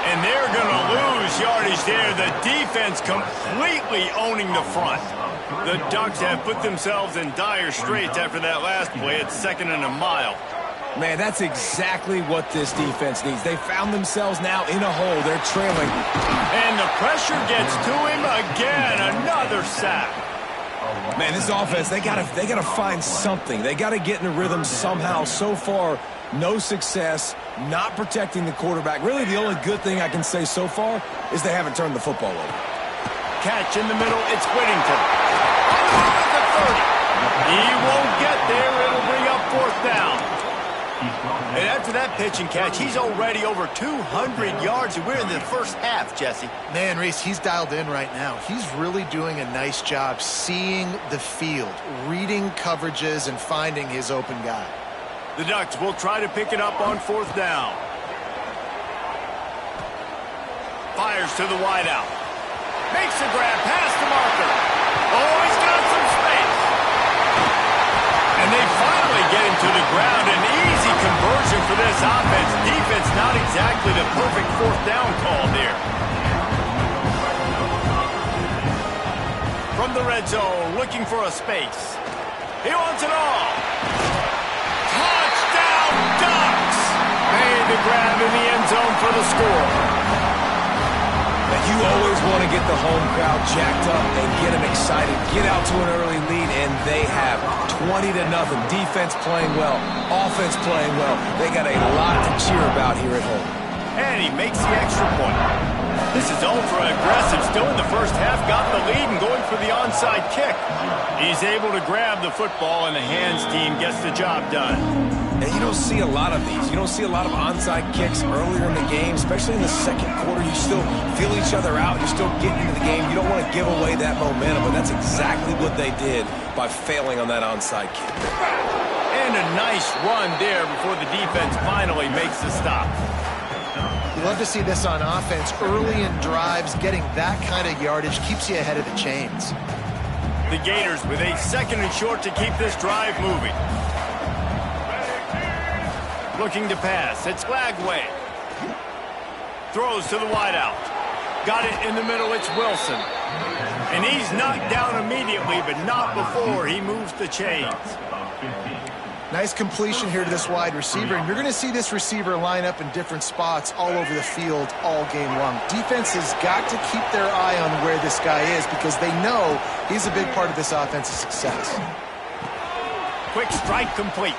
And they're going to lose yardage there. The defense completely owning the front. The Ducks have put themselves in dire straits after that last play at 2nd and a mile. Man, that's exactly what this defense needs. They found themselves now in a hole. They're trailing. And the pressure gets to him again. Another sack. Man, this offense, they gotta find something. They gotta get in a rhythm somehow. So far, no success, not protecting the quarterback. Really, the only good thing I can say so far is they haven't turned the football over. Catch in the middle, it's Whittington. On the move at the 30. He won't get there. It'll bring up 4th down. And after that pitch and catch, he's already over 200 yards, and we're in the first half, Jesse. Man, Reese, he's dialed in right now. He's really doing a nice job seeing the field, reading coverages, and finding his open guy. The Ducks will try to pick it up on 4th down. Fires to the wideout. Makes a grab past the marker. Oh, he's got some space. And they finally get him to the ground. An easy conversion for this offense. Defense not exactly the perfect 4th down call there. From the red zone, looking for a space. He wants it all. Touchdown, Ducks! Made the grab in the end zone for the score. You always want to get the home crowd jacked up and get them excited. Get out to an early lead, and they have 20-0. Defense playing well, offense playing well. They got a lot to cheer about here at home. And he makes the extra point. This is ultra aggressive. Still in the first half, got the lead and going for the onside kick. He's able to grab the football, and the hands team gets the job done. And you don't see a lot of these. You don't see a lot of onside kicks earlier in the game, especially in the second quarter. You still feel each other out. You're still getting into the game. You don't want to give away that momentum, but that's exactly what they did by failing on that onside kick. And a nice run there before the defense finally makes the stop. You love to see this on offense. Early in drives, getting that kind of yardage keeps you ahead of the chains. The Gators with a 2nd and short to keep this drive moving. Looking to pass. It's Lagway. Throws to the wideout. Got it in the middle. It's Wilson. And he's knocked down immediately, but not before he moves the chains. Nice completion here to this wide receiver, and you're going to see this receiver line up in different spots all over the field all game long. Defense has got to keep their eye on where this guy is because they know he's a big part of this offense's success. Quick strike complete.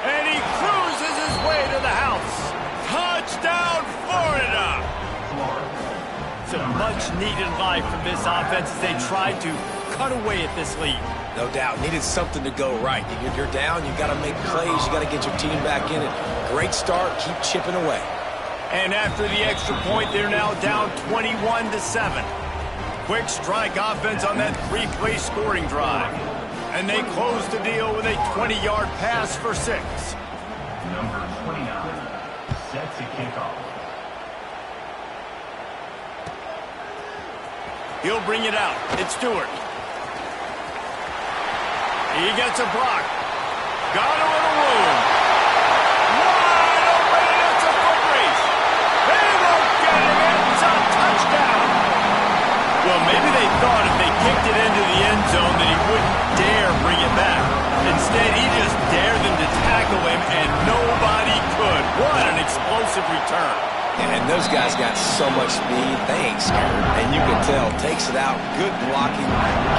And he cruises his way to the house. Touchdown, Florida! It's a much-needed life from this offense as they try to cut away at this lead. No doubt. Needed something to go right. You're down. You got to make plays. You got to get your team back in it. Great start. Keep chipping away. And after the extra point, they're now down 21-7. Quick strike offense on that 3-play scoring drive. And they close the deal with a 20-yard pass for 6. Number 29 set to kick off. He'll bring it out. It's Stewart. He gets a block. Got a little room. Wide open, and it's a foot race. They won't get him. It's a touchdown. Well, maybe they thought if they kicked it into the end zone that he wouldn't dare bring it back. Instead, he just dared them to tackle him, and nobody could. What an explosive return. And those guys got so much speed, they ain't scared. And you can tell, takes it out, good blocking,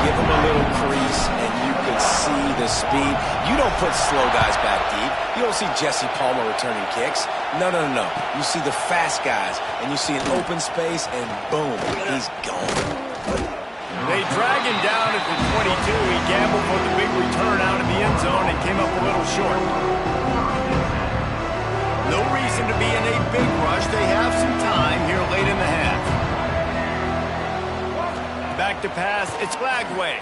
give them a little crease, and you can see the speed. You don't put slow guys back deep. You don't see Jesse Palmer returning kicks. No. You see the fast guys, and you see an open space, and boom, he's gone. They drag him down at the 22. He gambled for the big return out of the end zone and came up a little short. No reason to be in a big rush. They have some time here late in the half. Back to pass. It's Lagway.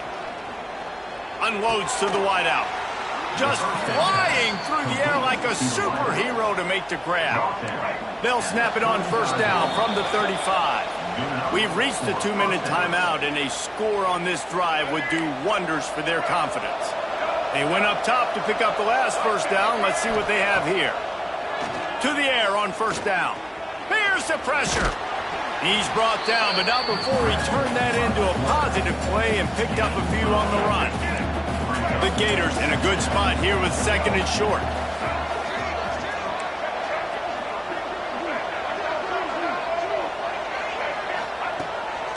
Unloads to the wideout. Just flying through the air like a superhero to make the grab. They'll snap it on first down from the 35. We've reached the 2-minute timeout, and a score on this drive would do wonders for their confidence. They went up top to pick up the last first down. Let's see what they have here. To the air on first down. Here's the pressure. He's brought down, but not before he turned that into a positive play and picked up a few on the run. The Gators in a good spot here with 2nd and short.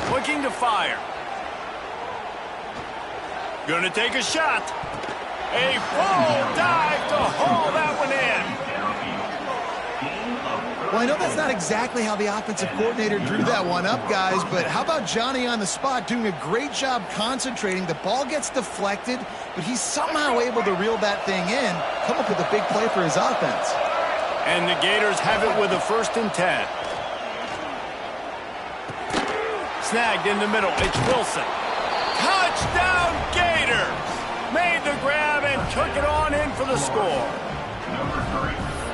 Looking to fire. Gonna take a shot. A full dive to haul that one in. Well, I know that's not exactly how the offensive coordinator drew that one up, guys, but how about Johnny on the spot doing a great job concentrating? The ball gets deflected, but he's somehow able to reel that thing in, come up with a big play for his offense. And the Gators have it with a 1st and 10. Snagged in the middle. It's Wilson. Touchdown, Gators! Made the grab and took it on in for the score.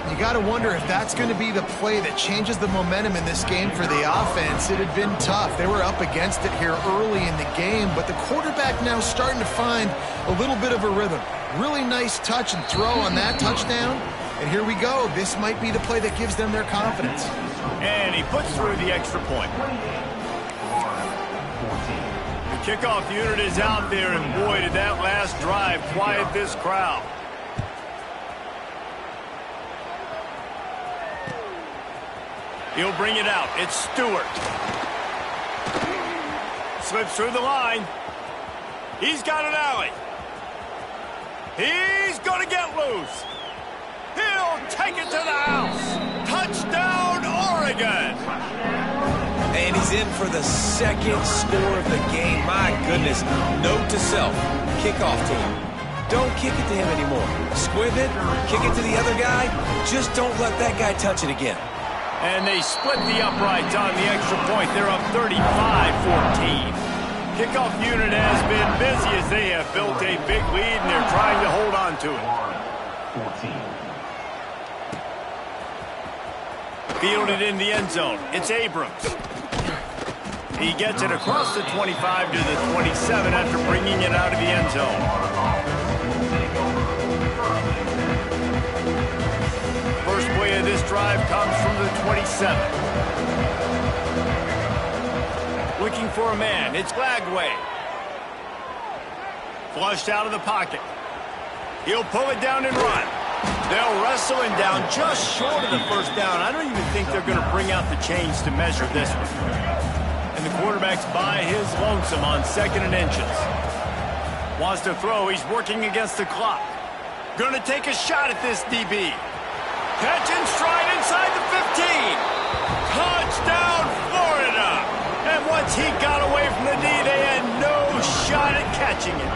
You got to wonder if that's going to be the play that changes the momentum in this game for the offense. It had been tough. They were up against it here early in the game, but the quarterback now starting to find a little bit of a rhythm. Really nice touch and throw on that touchdown. And here we go. This might be the play that gives them their confidence. And he puts through the extra point. The kickoff unit is out there, and boy, did that last drive quiet this crowd. He'll bring it out. It's Stewart. Slips through the line. He's got an alley. He's going to get loose. He'll take it to the house. Touchdown, Oregon. And he's in for the 2nd score of the game. My goodness. Note to self. Kickoff team. Don't kick it to him anymore. Squib it. Kick it to the other guy. Just don't let that guy touch it again. And they split the uprights on the extra point. They're up 35-14. Kickoff unit has been busy as they have built a big lead, and they're trying to hold on to it. 14. Fielded in the end zone. It's Abrams. He gets it across the 25 to the 27 after bringing it out of the end zone. First play of this drive comes from the 27. Looking for a man. It's Lagway. Flushed out of the pocket. He'll pull it down and run. They'll wrestle him down just short of the first down. I don't even think they're going to bring out the chains to measure this one. And the quarterback's by his lonesome on 2nd and inches. Wants to throw. He's working against the clock. Going to take a shot at this DB. Catch and stride inside the 15. Touchdown, Florida. And once he got away from the knee, they had no shot at catching it.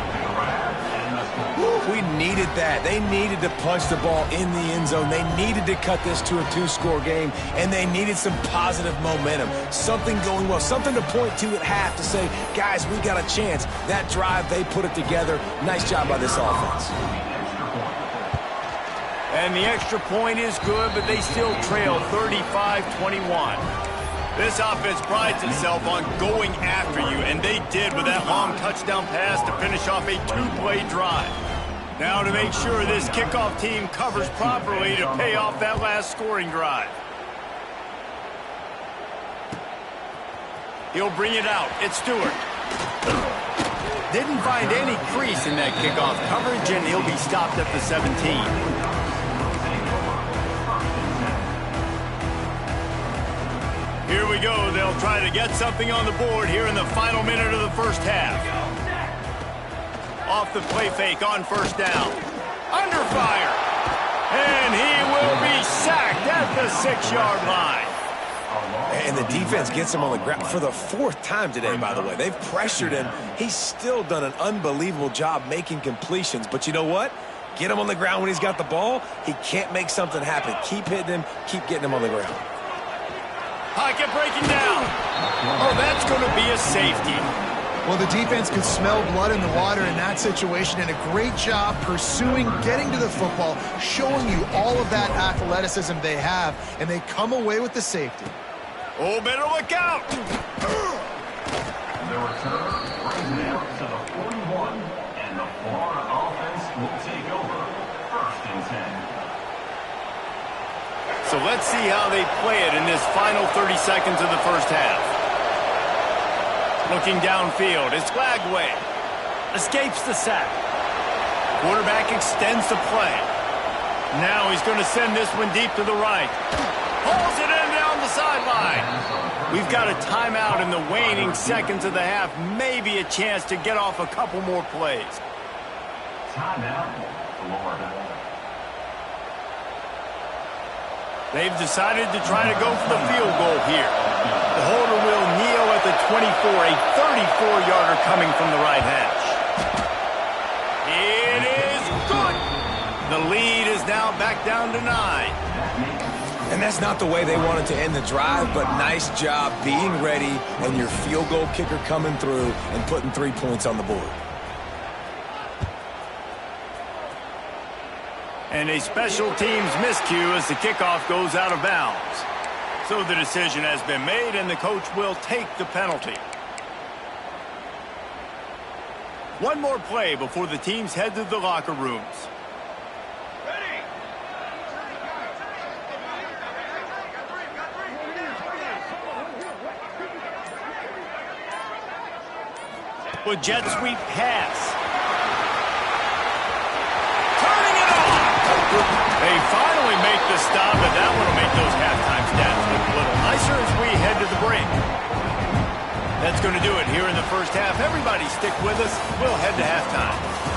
We needed that. They needed to punch the ball in the end zone. They needed to cut this to a 2-score game, and they needed some positive momentum. Something going well, something to point to at half to say, guys, we got a chance. That drive, they put it together. Nice job by this offense. And the extra point is good, but they still trail 35-21. This offense prides itself on going after you, and they did with that long touchdown pass to finish off a 2-play drive. Now to make sure this kickoff team covers properly to pay off that last scoring drive. He'll bring it out. It's Stewart. Didn't find any crease in that kickoff coverage, and he'll be stopped at the 17. Here we go. They'll try to get something on the board here in the final minute of the first half. Off the play fake on first down. Under fire. And he will be sacked at the 6-yard line. And the defense gets him on the ground for the 4th time today, by the way. They've pressured him. He's still done an unbelievable job making completions. But you know what? Get him on the ground when he's got the ball. He can't make something happen. Keep hitting him. Keep getting him on the ground. Pocket breaking down. Oh, that's going to be a safety. Well, the defense could smell blood in the water in that situation, and a great job pursuing, getting to the football, showing you all of that athleticism they have, and they come away with the safety. Oh, better look out. The return brings it out to the 41, and the Florida offense will take over 1st and 10. So let's see how they play it in this final 30 seconds of the first half. Looking downfield, it's Lagway. Escapes the sack. Quarterback extends the play. Now he's going to send this one deep to the right. Pulls it in down the sideline. We've got a timeout in the waning seconds of the half. Maybe a chance to get off a couple more plays. Timeout, Florida. They've decided to try to go for the field goal here. The holder will kneel at the 24, a 34-yarder coming from the right hash. It is good. The lead is now back down to 9. And that's not the way they wanted to end the drive, but nice job being ready and your field goal kicker coming through and putting 3 points on the board. And a special teams miscue as the kickoff goes out of bounds. So the decision has been made, and the coach will take the penalty. One more play before the teams head to the locker rooms. With jet sweep pass. They finally make the stop, and that one will make those halftime stats look a little nicer as we head to the break. That's going to do it here in the first half. Everybody stick with us. We'll head to halftime.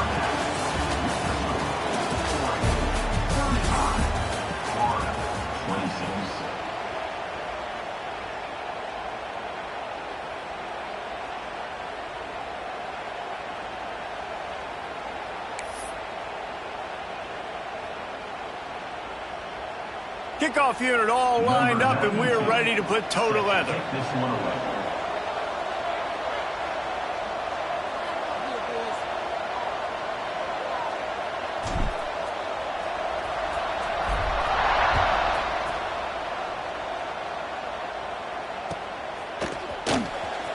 Kickoff unit all lined up, and we're ready to put toe to leather. This one away.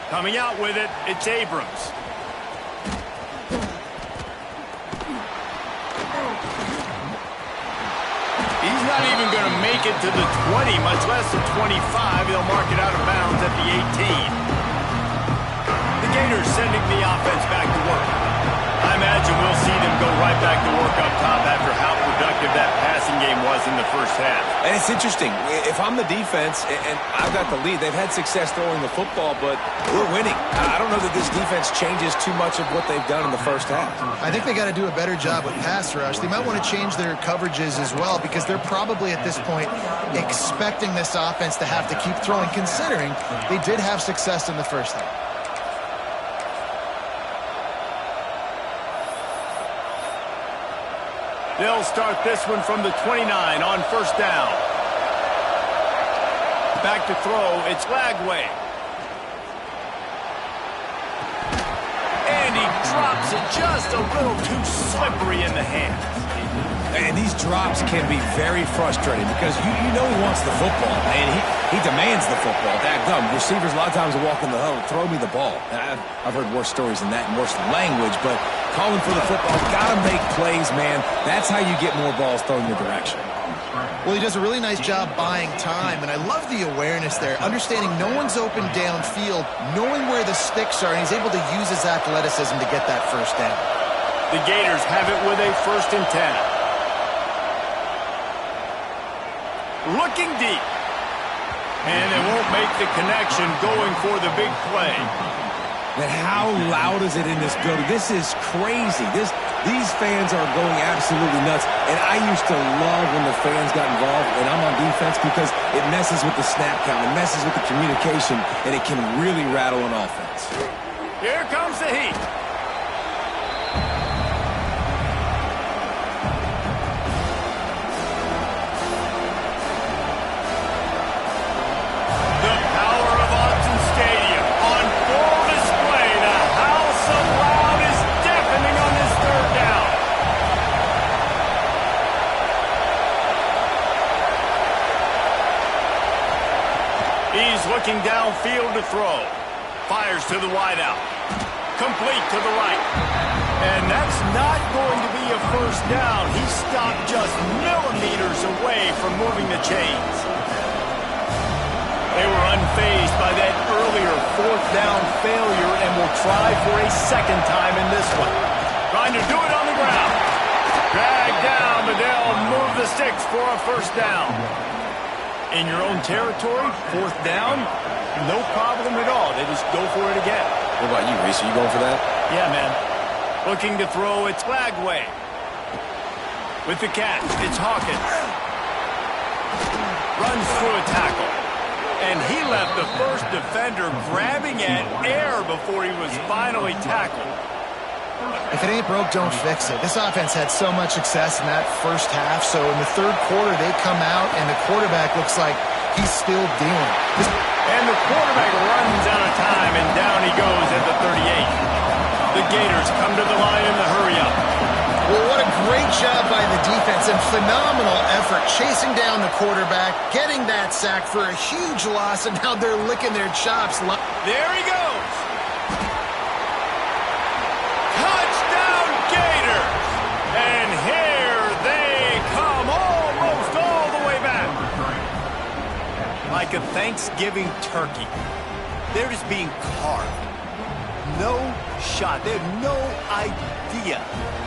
Coming out with it, it's Abrams. He's not even going to make it to the 20, much less the 25. He'll mark it out of bounds at the 18. The Gators sending the offense back to work. I imagine we'll see them go right back to work up top after how productive that passing game was in the first half. And it's interesting. If I'm the defense and I've got the lead, they've had success throwing the football, but we're winning. I don't know that this defense changes too much of what they've done in the first half. I think they got to do a better job with pass rush. They might want to change their coverages as well, because they're probably at this point expecting this offense to have to keep throwing, considering they did have success in the first half. They'll start this one from the 29 on first down. Back to throw, it's Lagway. And he drops it just a little too slippery in the hands. And these drops can be very frustrating because you know he wants the football, and he demands the football. Dadgum, receivers a lot of times will walk in the huddle, throw me the ball. I've heard worse stories than that and worse language, but calling for the football, gotta make plays, man. That's how you get more balls thrown your direction. Well, he does a really nice job buying time, and I love the awareness there, understanding no one's open downfield, knowing where the sticks are, and he's able to use his athleticism to get that first down. The Gators have it with a 1st and 10. Looking deep. And they won't make the connection going for the big play. But how loud is it in this building? This is crazy. These fans are going absolutely nuts. And I used to love when the fans got involved and I'm on defense because it messes with the snap count, it messes with the communication, and it can really rattle an offense. Here comes the heat. The power of Autzen Stadium on full display. The house of loud is deafening on this third down. He's looking downfield to throw. Fires to the wideout. Complete to the right. And that's not going to be a first down. He stopped just millimeters away from moving the chains. They were unfazed by that earlier fourth down failure and will try for a second time in this one. Trying to do it on the ground. Dragged down, but they'll move the sticks for a first down. In your own territory, fourth down, no problem at all. They just go for it again. What about you, Reese? Are you going for that? Yeah, man. Looking to throw, it's Lagway. With the catch, it's Hawkins. Runs through a tackle. And he left the first defender grabbing at air before he was finally tackled. If it ain't broke, don't fix it. This offense had so much success in that first half, so in the third quarter they come out and the quarterback looks like he's still dealing. And the quarterback runs out of time, and down he goes at the 38. The Gators come to the line in the hurry-up. Well, what a great job by the defense and phenomenal effort chasing down the quarterback, getting that sack for a huge loss, and now they're licking their chops. There he goes. Touchdown Gators. And here they come almost all the way back. Like a Thanksgiving turkey. They're just being carved. No shot. They have no idea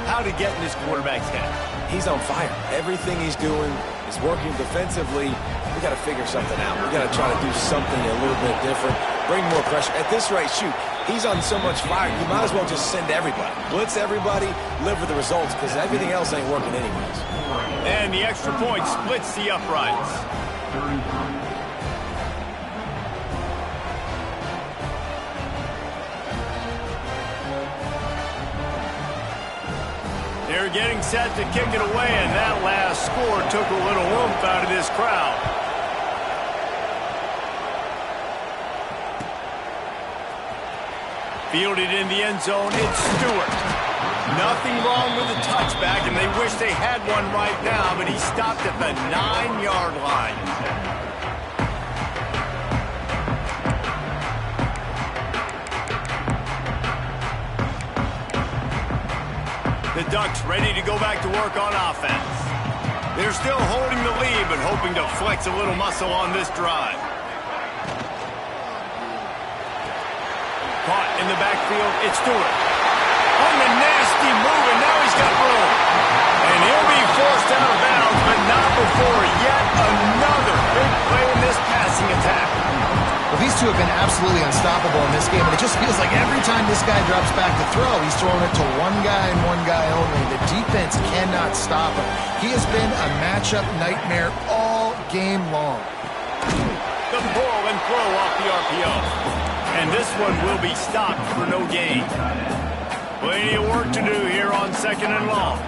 how to get in this quarterback's head. He's on fire. Everything he's doing is working defensively. We got to figure something out. We got to try to do something a little bit different. Bring more pressure. At this rate, shoot, he's on so much fire, you might as well just send everybody. Blitz everybody, live with the results, because everything else ain't working anyways. And the extra point splits the uprights. They're getting set to kick it away, and that last score took a little oomph out of this crowd. Fielded in the end zone, it's Stewart. Nothing wrong with the touchback, and they wish they had one right now, but he stopped at the 9-yard line. The Ducks ready to go back to work on offense. They're still holding the lead, but hoping to flex a little muscle on this drive. Caught in the backfield, it's Stewart. On the nasty move, and now he's got room. And he'll be forced out of bounds, but not before yet another big play in this passing attack. Well, these two have been absolutely unstoppable in this game, and it just feels like every time this guy drops back to throw, he's throwing it to one guy and one guy only. The defense cannot stop him. He has been a matchup nightmare all game long. The pull and throw off the RPO. And this one will be stopped for no gain. Plenty of work to do here on 2nd and long.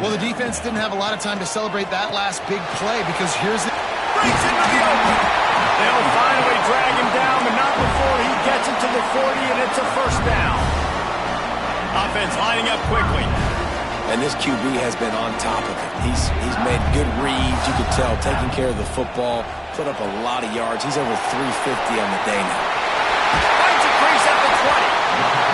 Well, the defense didn't have a lot of time to celebrate that last big play because here's the... Breaks into the open. They'll finally drag him down, but not before he gets it to the 40, and it's a first down. Offense lining up quickly. And this QB has been on top of it. He's made good reads, you could tell, taking care of the football, put up a lot of yards. He's over 350 on the day now. Finds a crease at the 20.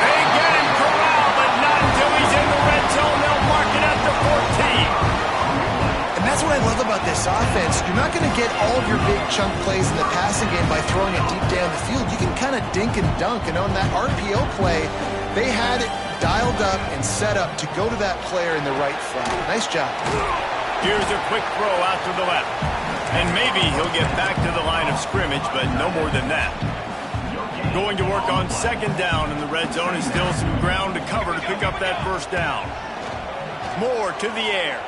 They get him corralled, but not until he's in the red zone. They'll mark it at the 14. And that's what I love about this offense. You're not going to get all of your big chunk plays in the passing game by throwing it deep down the field. You can kind of dink and dunk. And on that RPO play, they had it dialed up and set up to go to that player in the right flat. Nice job. Here's a quick throw out to the left. And maybe he'll get back to the line of scrimmage, but no more than that. Going to work on second down in the red zone, and still some ground to cover to pick up that first down. Moore to the air.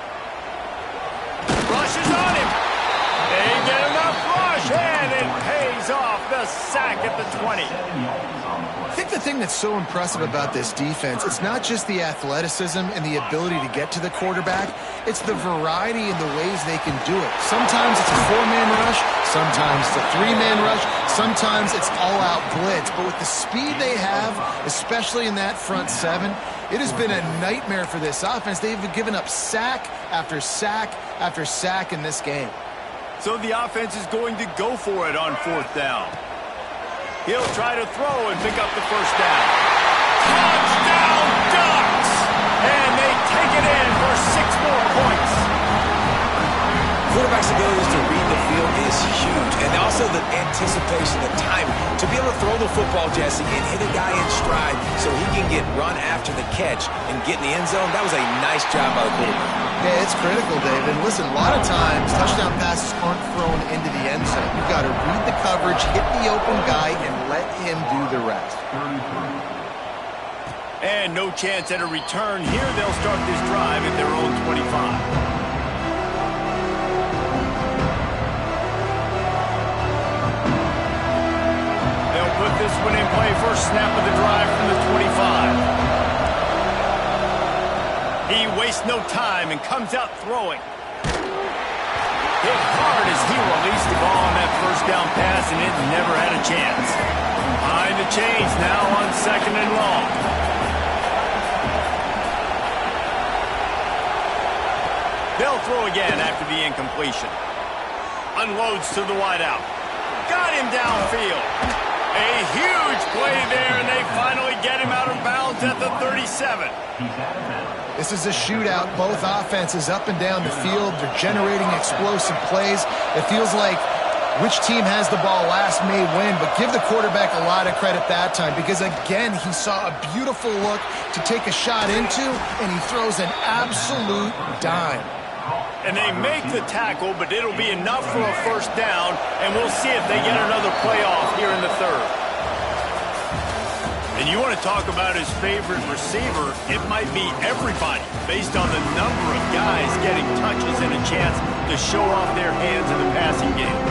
Rushes on him. They get enough rush, and it pays off. The sack at the 20. I think the thing that's so impressive about this defense, it's not just the athleticism and the ability to get to the quarterback, it's the variety in the ways they can do it. Sometimes it's a 4-man rush, sometimes it's a 3-man rush, sometimes it's all-out blitz. But with the speed they have, especially in that front seven, it has been a nightmare for this offense. They've given up sack after sack after sack in this game. So the offense is going to go for it on fourth down. He'll try to throw and pick up the first down. Touchdown, Ducks! And they take it in for 6 more points. Quarterback's ability to read the field is huge, and also the anticipation, the timing. To be able to throw the football, Jesse, and hit a guy in stride so he can get run after the catch and get in the end zone, that was a nice job by the quarterback. Yeah, it's critical, David. Listen, a lot of times touchdown passes aren't thrown into the end zone. You've got to read the coverage, hit the open guy, and let him do the rest. And no chance at a return here. They'll start this drive at their own 25. Put this one in play. First snap of the drive from the 25. He wastes no time and comes out throwing. Hit hard as he released the ball on that first down pass, and it never had a chance. Behind the chains now on second and long. They'll throw again after the incompletion. Unloads to the wideout. Got him downfield. A huge play there, and they finally get him out of bounds at the 37. This is a shootout. Both offenses up and down the field. They're generating explosive plays. It feels like which team has the ball last may win, but give the quarterback a lot of credit that time because, again, he saw a beautiful look to take a shot into, and he throws an absolute dime. And they make the tackle, but it'll be enough for a first down, and we'll see if they get another playoff here in the third. And you want to talk about his favorite receiver, it might be everybody, based on the number of guys getting touches and a chance to show off their hands in the passing game.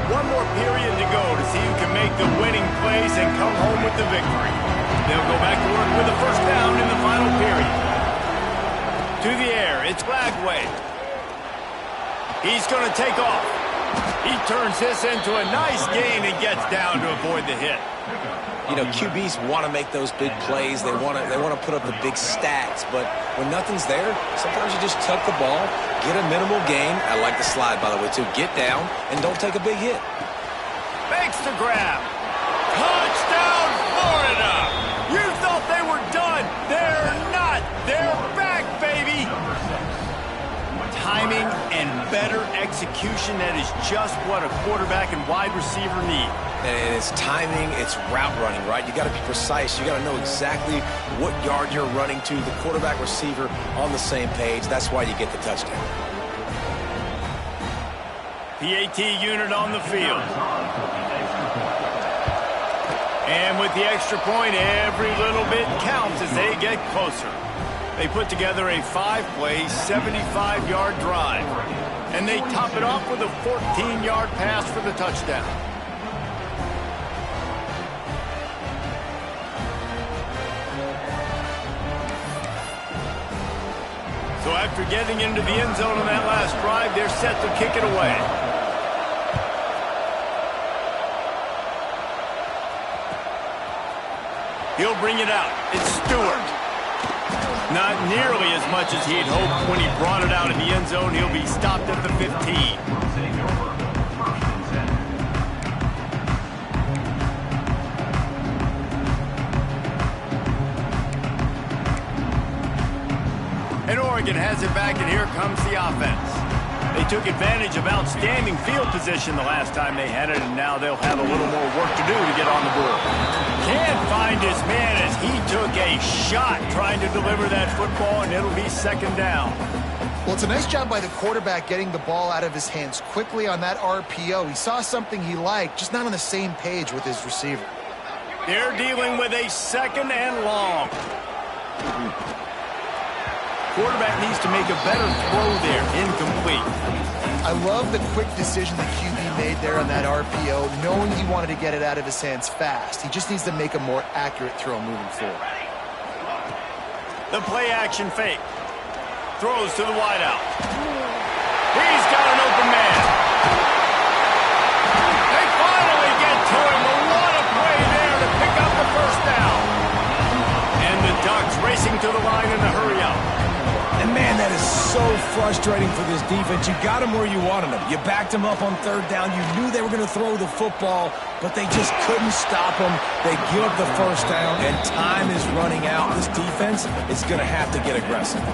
One more period to go to see who can make the winning plays and come home with the victory. They'll go back to work with a first down in the final period. To the air, it's Lagway. He's going to take off. He turns this into a nice gain and gets down to avoid the hit. You know, QBs want to make those big plays. They want to put up the big stats. But when nothing's there, sometimes you just tuck the ball, get a minimal gain. I like the slide, by the way, too. Get down and don't take a big hit. Makes the grab. Touchdown, Florida! You thought they were done. They're not. They're back, baby. Timing and better execution, that is just what a quarterback and wide receiver need. And it's timing, it's route running, right? You got to be precise. You got to know exactly what yard you're running to. The quarterback, receiver on the same page. That's why you get the touchdown. PAT unit on the field. And with the extra point, every little bit counts as they get closer. They put together a 5-play, 75-yard drive. And they top it off with a 14-yard pass for the touchdown. So after getting into the end zone on that last drive, they're set to kick it away. He'll bring it out. It's Stewart. Not nearly as much as he'd hoped when he brought it out in the end zone. He'll be stopped at the 15. And Oregon has it back, and here comes the offense. They took advantage of outstanding field position the last time they had it, and now they'll have a little more work to do to get on the board. Can't find his man as he took a shot trying to deliver that football, and it'll be second down. Well, it's a nice job by the quarterback getting the ball out of his hands quickly on that RPO. He saw something he liked, just not on the same page with his receiver. They're dealing with a 2nd and long. Quarterback needs to make a better throw there. Incomplete. I love the quick decision the QB made there on that RPO, knowing he wanted to get it out of his hands fast. He just needs to make a more accurate throw moving forward. The play-action fake. Throws to the wideout. He's got an open man. They finally get to him. What a play there to pick up the first down. And the Ducks racing to the line in a hurry up. And man, that is so frustrating for this defense. You got them where you wanted them. You backed them up on 3rd down. You knew they were going to throw the football, but they just couldn't stop them. They give up the first down, and time is running out. This defense is going to have to get aggressive.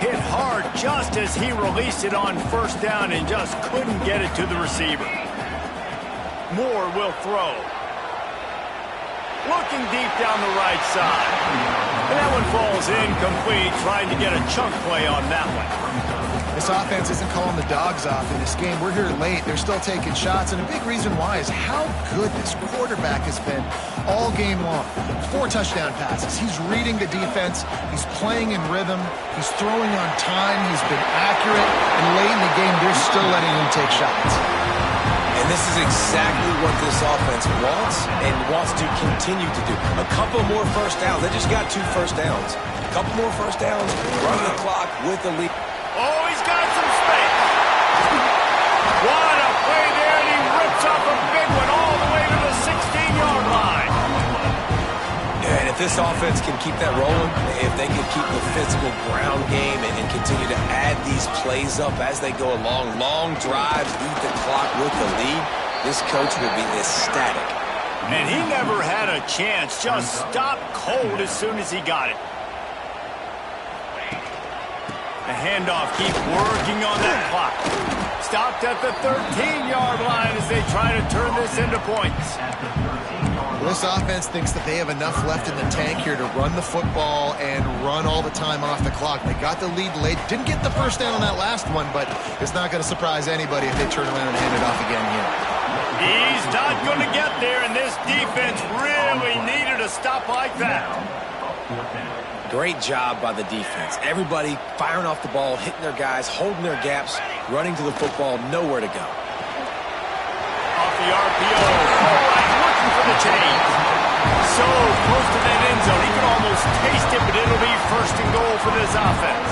Hit hard just as he released it on 1st down and just couldn't get it to the receiver. Moore will throw. Looking deep down the right side. And that one falls incomplete, trying to get a chunk play on that one. This offense isn't calling the dogs off in this game. We're here late. They're still taking shots, and a big reason why is how good this quarterback has been all game long. 4 touchdown passes. He's reading the defense. He's playing in rhythm. He's throwing on time. He's been accurate. And late in the game, they're still letting him take shots. And this is exactly what this offense wants and wants to continue to do. A couple more first downs. They just got 2 first downs. A couple more first downs, run the clock with the lead. Oh, he's got some space. What a play there, and he rips off a big one all the way to the 16-yard line. And if this offense can keep that rolling, if they can keep the physical ground game and continue to add these plays up as they go along, long drives, eat the clock with the lead, this coach will be ecstatic. And he never had a chance, just stopped cold as soon as he got it. The handoff, keep working on that clock. Stopped at the 13-yard line as they try to turn this into points. This offense thinks that they have enough left in the tank here to run the football and run all the time off the clock. They got the lead late. Didn't get the first down on that last one, but it's not going to surprise anybody if they turn around and hand it off again here. He's not going to get there, and this defense really needed a stop like that. Great job by the defense. Everybody firing off the ball, hitting their guys, holding their gaps, running to the football, nowhere to go. Off the RPO, looking for the change. So close to that end zone, he can almost taste it, but it'll be 1st and goal for this offense.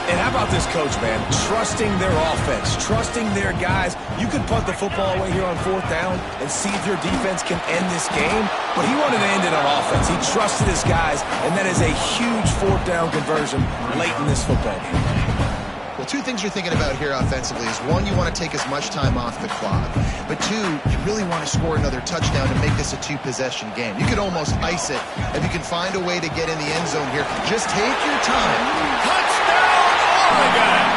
And how about this coach, man? Trusting their offense, trusting their guys. You could punt the football away here on 4th down and see if your defense can end this game, but he wanted to end it on offense. He trusted his guys, and that is a huge 4th down conversion late in this football game. Well, 2 things you're thinking about here offensively is, 1, you want to take as much time off the clock, but 2, you really want to score another touchdown to make this a 2-possession game. You could almost ice it if you can find a way to get in the end zone here. Just take your time. Touchdown, Oregon!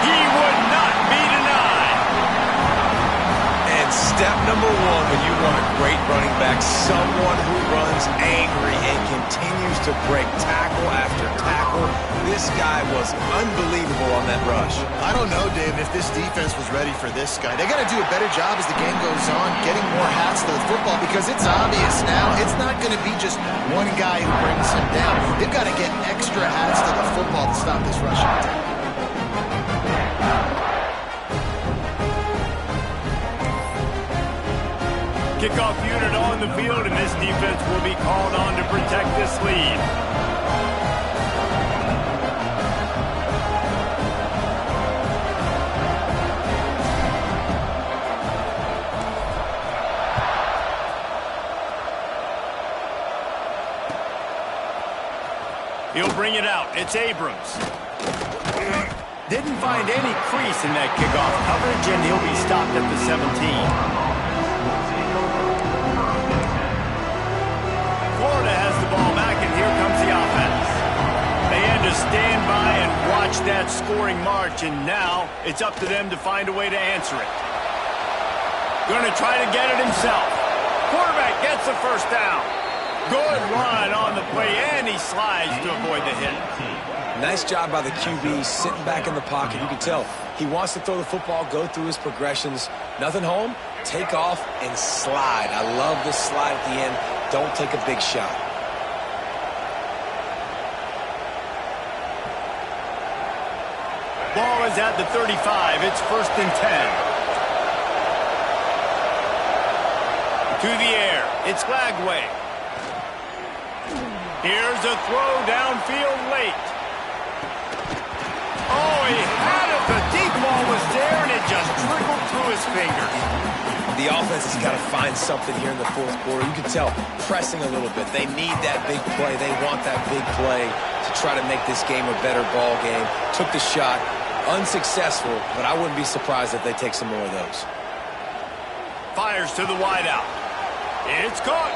He would not be denied. And step number 1 when you want a great running back, someone who runs angry and continues to break tackle after tackle. This guy was unbelievable on that rush. I don't know, David, if this defense was ready for this guy. They got to do a better job as the game goes on, getting more hats to the football, because it's obvious now it's not going to be just one guy who brings him down. They've got to get extra hats to the football to stop this rushing attack. Kickoff unit on the field, and this defense will be called on to protect this lead. He'll bring it out. It's Abrams. Didn't find any crease in that kickoff coverage, and he'll be stopped at the 17. Florida has the ball back, and here comes the offense. They had to stand by and watch that scoring march, and now it's up to them to find a way to answer it. Going to try to get it himself. Quarterback gets the first down. Good run on the play, and he slides to avoid the hit. Nice job by the QB, sitting back in the pocket. You can tell he wants to throw the football, go through his progressions. Nothing home, take off, and slide. I love the slide at the end. Don't take a big shot. Ball is at the 35. It's 1st and 10. To the air. It's Glagway. Here's a throw downfield late. Oh, he had it. The deep ball was there, and it just trickled through his fingers. The offense has got to find something here in the 4th quarter. You can tell, pressing a little bit. They need that big play. They want that big play to try to make this game a better ball game. Took the shot. Unsuccessful, but I wouldn't be surprised if they take some more of those. Fires to the wideout. It's caught.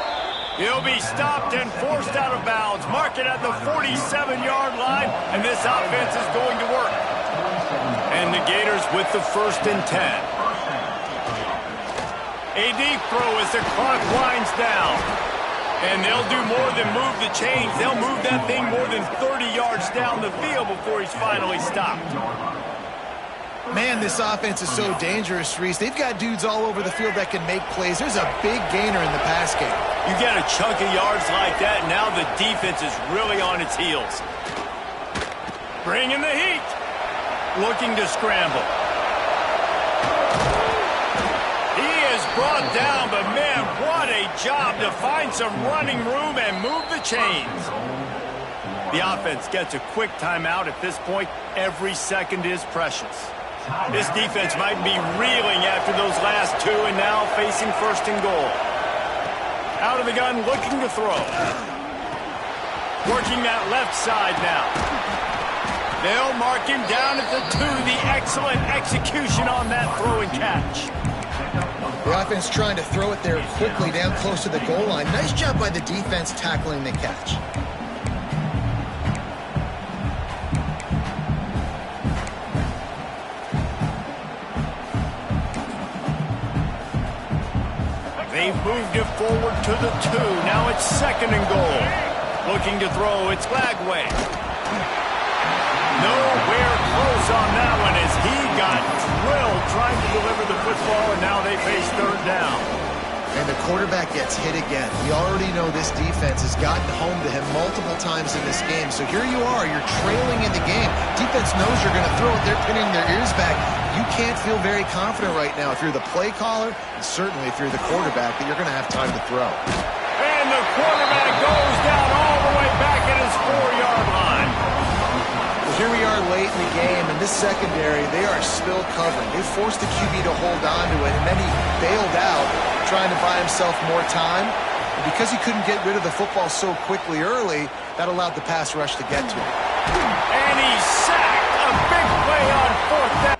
He'll be stopped and forced out of bounds. Mark it at the 47-yard line, and this offense is going to work. And the Gators with the 1st and 10. A deep throw as the clock winds down. And they'll do more than move the chains. They'll move that thing more than 30 yards down the field before he's finally stopped. Man, this offense is so dangerous, Reese. They've got dudes all over the field that can make plays. There's a big gainer in the pass game. You get a chunk of yards like that, and now the defense is really on its heels. Bringing the heat. Looking to scramble. He is brought down, but man, what a job to find some running room and move the chains. The offense gets a quick timeout at this point. Every second is precious. This defense might be reeling after those last two and now facing 1st and goal. Out of the gun, looking to throw. Working that left side now. They'll mark him down at the 2. The excellent execution on that throw and catch. The offense trying to throw it there quickly down close to the goal line. Nice job by the defense tackling the catch. They've moved it forward to the 2. Now it's 2nd and goal. Looking to throw. It's Glagway. Nowhere close on that one as he got drilled trying to deliver the football, and now they face 3rd down. And the quarterback gets hit again. We already know this defense has gotten home to him multiple times in this game. So here you are, you're trailing in the game. Defense knows you're going to throw it. They're pinning their ears back. You can't feel very confident right now if you're the play caller, and certainly if you're the quarterback, that you're going to have time to throw. And the quarterback goes down all the way back at his 4-yard line. Here we are late in the game, and this secondary, they are still covering. They forced the QB to hold on to it, and then he bailed out, trying to buy himself more time. And because he couldn't get rid of the football so quickly early, that allowed the pass rush to get to him. And he's sacked. A big play on 4th down.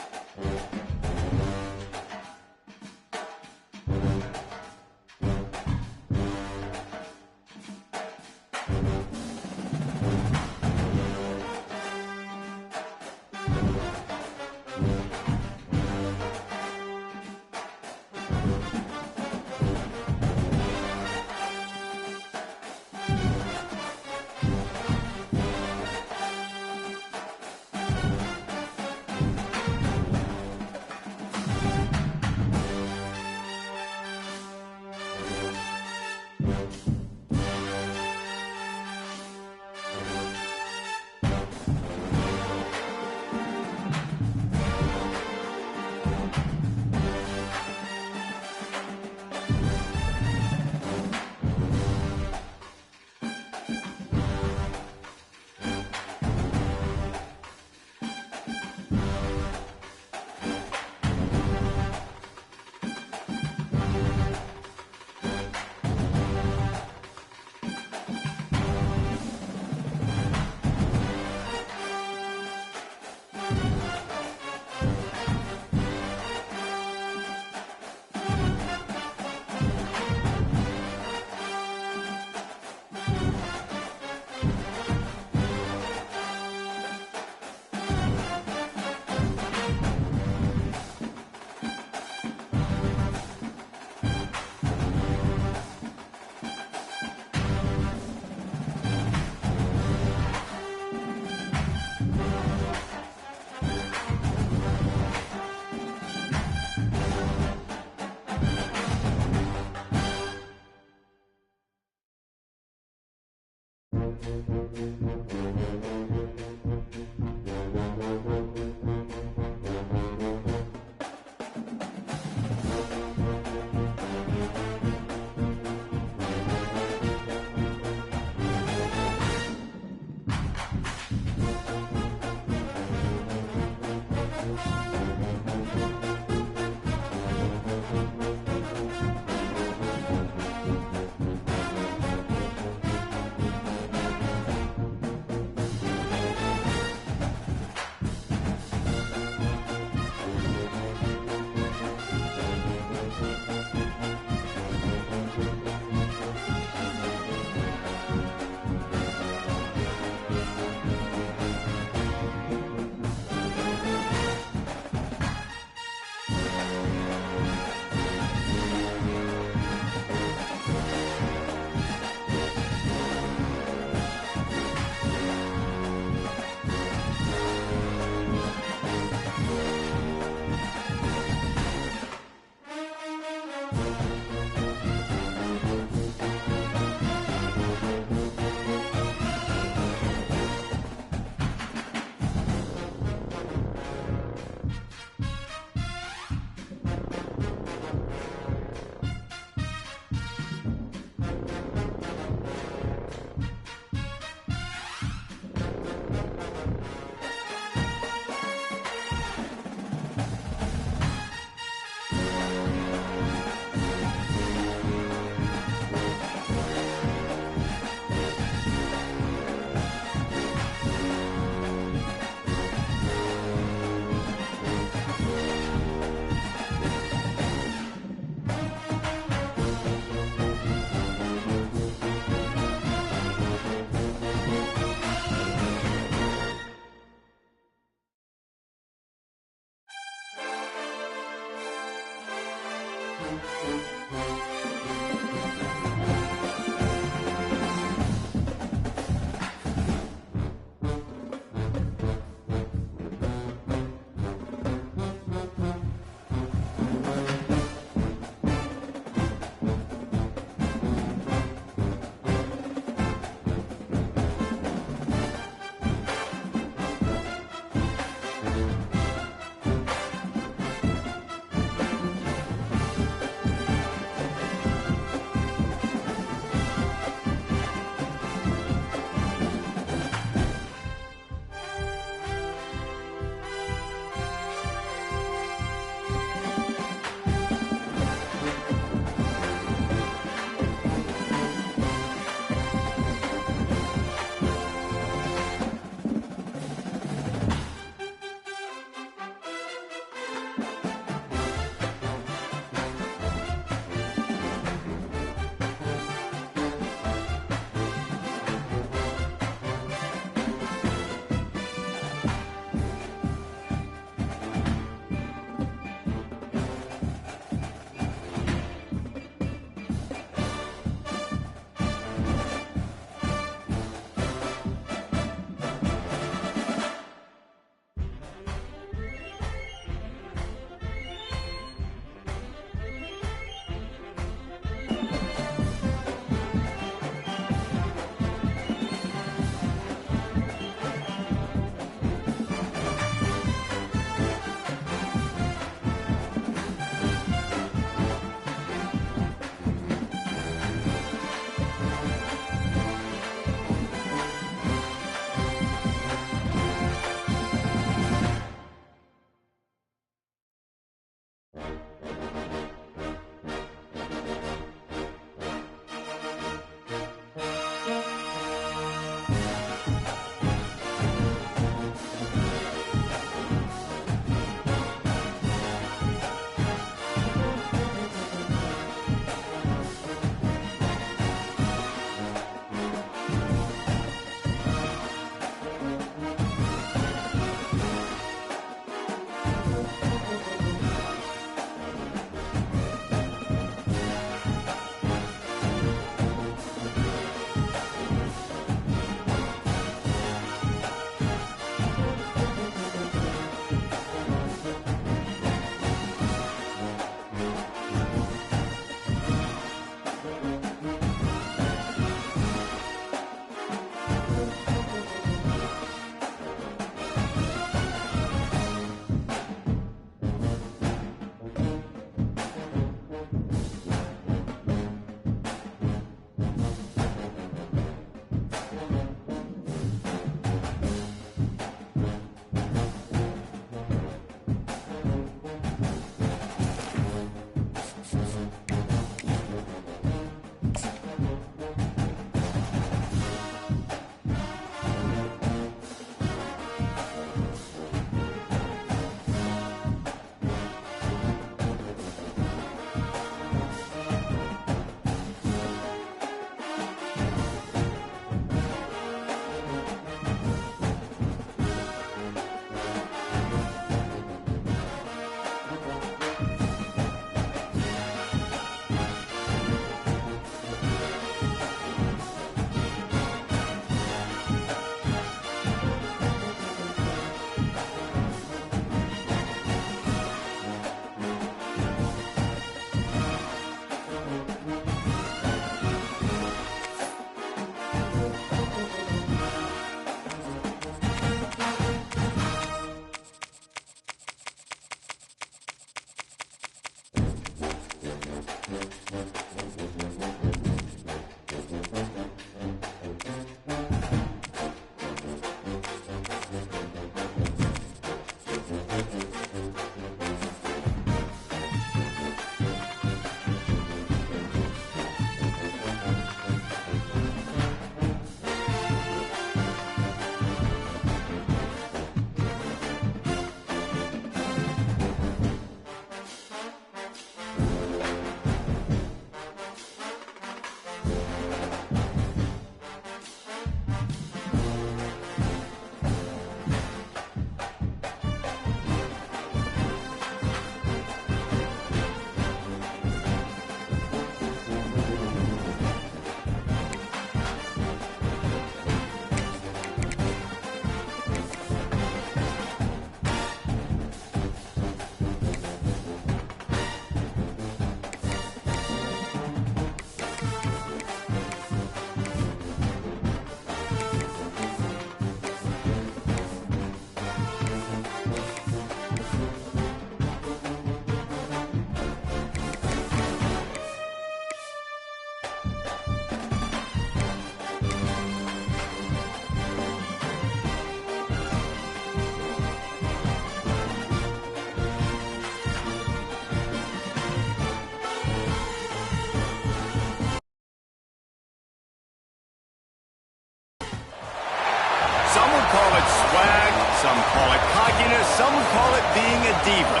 Some would call it swag, some call it cockiness, some would call it being a diva.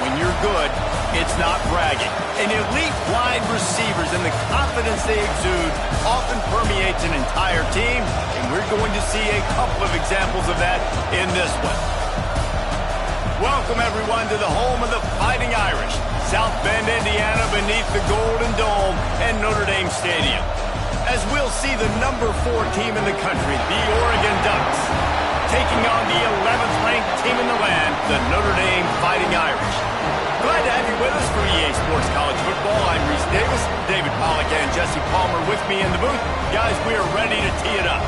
When you're good, it's not bragging. And elite wide receivers and the confidence they exude often permeates an entire team, and we're going to see a couple of examples of that in this one. Welcome, everyone, to the home of the Fighting Irish, South Bend, Indiana, beneath the Golden Dome and Notre Dame Stadium. As we'll see the number 4 team in the country, the Oregon Ducks, taking on the 11th ranked team in the land, the Notre Dame Fighting Irish. Glad to have you with us for EA Sports College Football. I'm Reese Davis, David Pollack and Jesse Palmer with me in the booth. Guys, we are ready to tee it up.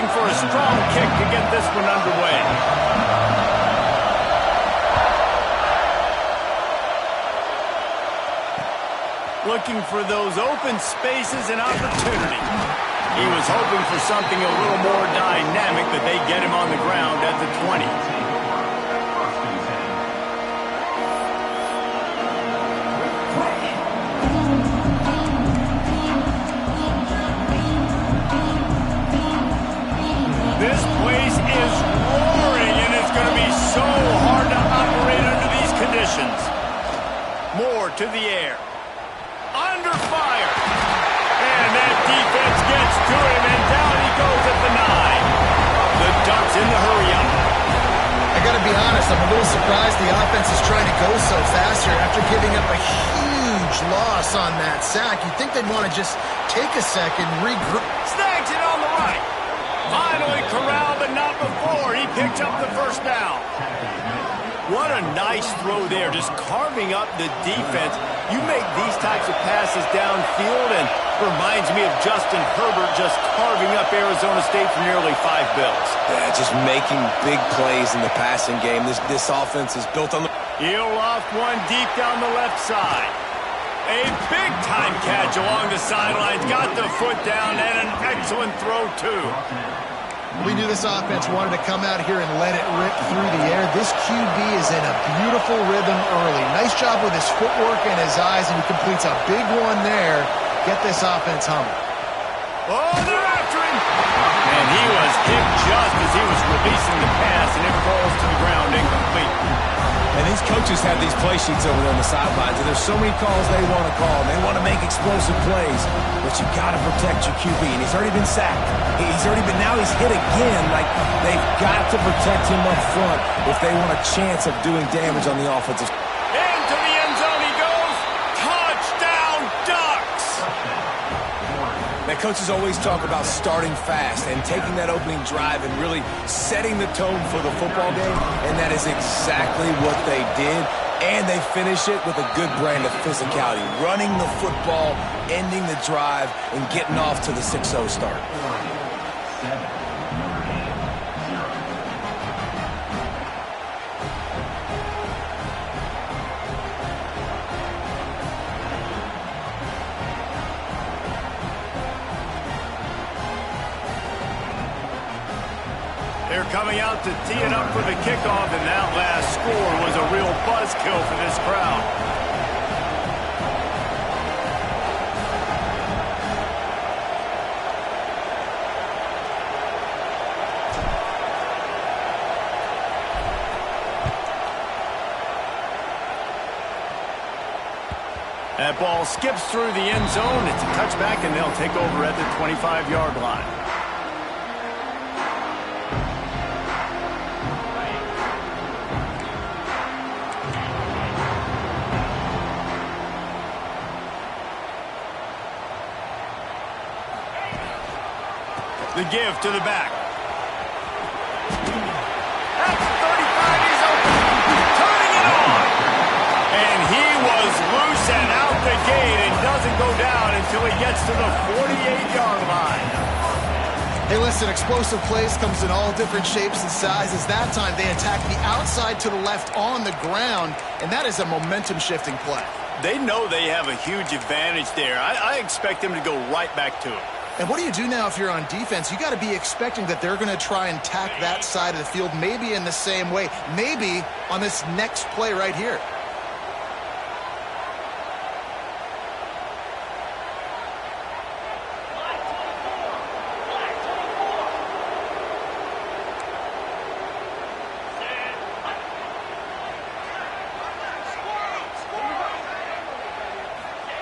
For a strong kick to get this one underway. Looking for those open spaces and opportunity. He was hoping for something a little more dynamic, but they get him on the ground at the 20. This place is roaring, and it's going to be so hard to operate under these conditions. Moore to the air. Under fire. And that defense gets to him, and down he goes at the 9. The Ducks in the hurry-up. I got to be honest, I'm a little surprised the offense is trying to go so fast here after giving up a huge loss on that sack. You'd think they'd want to just take a second, regroup. Snags it on the right. Finally corralled, but not before. He picked up the first down. What a nice throw there, just carving up the defense. You make these types of passes downfield, and reminds me of Justin Herbert just carving up Arizona State for nearly 5 bills. Yeah, just making big plays in the passing game. This offense is built on the... He'll loft one deep down the left side. A big-time catch along the sidelines. Got the foot down, and an excellent throw, too. We knew this offense wanted to come out here and let it rip through the air. This QB is in a beautiful rhythm early. Nice job with his footwork and his eyes, and he completes a big one there. Get this offense humming. Oh, they're after him! And he was hit just as he was releasing the pass, and it falls to the ground incomplete. And these coaches have these play sheets over there on the sidelines, and there's so many calls they want to call. They want to make explosive plays, but you got to protect your QB, and he's already been sacked. Now he's hit again. Like, they've got to protect him up front if they want a chance of doing damage on the offensive. Into the end zone he goes. Touchdown, Ducks! Now, coaches always talk about starting fast and taking that opening drive and really setting the tone for the football game, and that is exactly what they did. And they finish it with a good brand of physicality, running the football, ending the drive, and getting off to the 6-0 start. 7, number 8, 0. They're coming out to tee it up for the kickoff, and that last score was a real buzzkill for this crowd. That ball skips through the end zone. It's a touchback, and they'll take over at the 25-yard line. The give to the back. That's 35. He's open. Turning it on. And he was loose and out the gate and doesn't go down until he gets to the 48-yard line. Hey, listen, explosive plays comes in all different shapes and sizes. That time they attack the outside to the left on the ground, and that is a momentum-shifting play. They know they have a huge advantage there. I expect them to go right back to it. And what do you do now if you're on defense? You got to be expecting that they're going to try and tack that side of the field, maybe in the same way, maybe on this next play right here.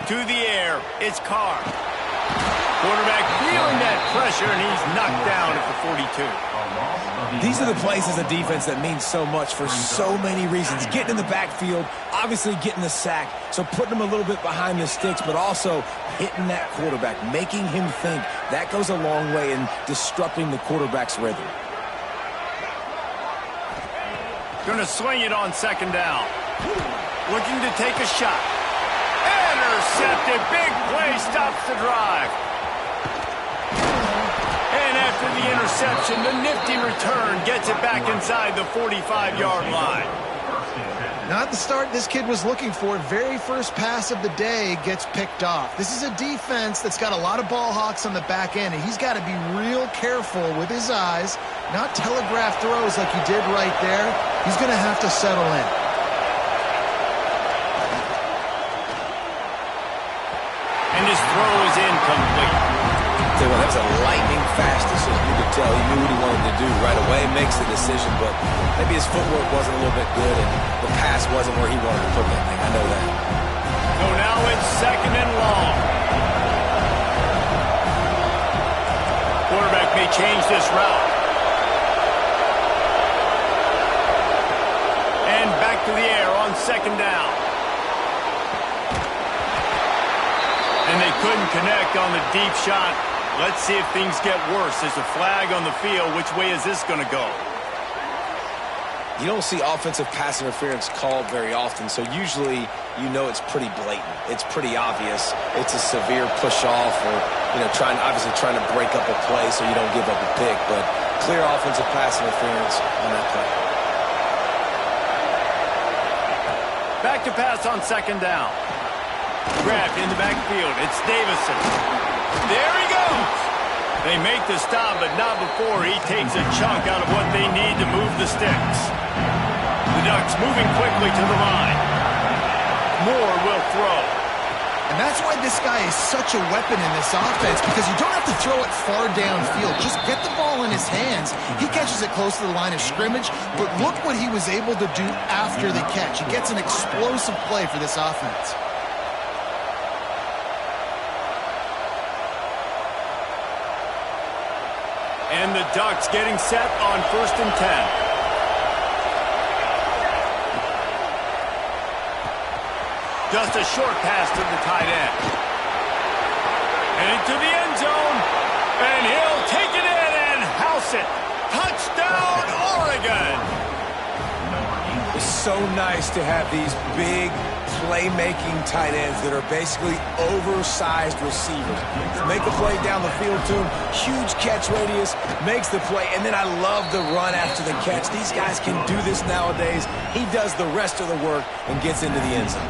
To the air, it's Carr. Quarterback feeling that pressure, and he's knocked down at the 42. These are the plays as a defense that mean so much for so many reasons. Getting in the backfield, obviously getting the sack, so putting him a little bit behind the sticks, but also hitting that quarterback, making him think. That goes a long way in disrupting the quarterback's rhythm. Going to swing it on second down. Looking to take a shot. Intercepted. Big play stops the drive. And after the interception, the nifty return gets it back inside the 45-yard line. Not the start this kid was looking for. Very first pass of the day gets picked off. This is a defense that's got a lot of ball hawks on the back end, and he's got to be real careful with his eyes, not telegraph throws like he did right there. He's going to have to settle in. And his throw is incomplete. That was a lightning-fast decision. You could tell he knew what he wanted to do right away, makes the decision, but maybe his footwork wasn't a little bit good and the pass wasn't where he wanted to put that thing. I know that. So now it's second and long. Quarterback may change this route. And back to the air on second down. And they couldn't connect on the deep shot. Let's see if things get worse. There's a flag on the field. Which way is this going to go? You don't see offensive pass interference called very often, so usually you know it's pretty blatant. It's pretty obvious. It's a severe push-off or, obviously trying to break up a play so you don't give up a pick, but clear offensive pass interference on that play. Back to pass on second down. Grabbed in the backfield. It's Davison. There he goes. They make the stop, but not before he takes a chunk out of what they need to move the sticks. The Ducks moving quickly to the line. Moore will throw. And that's why this guy is such a weapon in this offense, because you don't have to throw it far downfield. Just get the ball in his hands. He catches it close to the line of scrimmage, but look what he was able to do after the catch. He gets an explosive play for this offense. And the Ducks getting set on 1st and 10. Just a short pass to the tight end. And into the end zone. And he'll take it in and house it. Touchdown, Oregon. It's so nice to have these big playmaking tight ends that are basically oversized receivers. Make a play down the field to him, huge catch radius, makes the play, and then I love the run after the catch. These guys can do this nowadays. He does the rest of the work and gets into the end zone.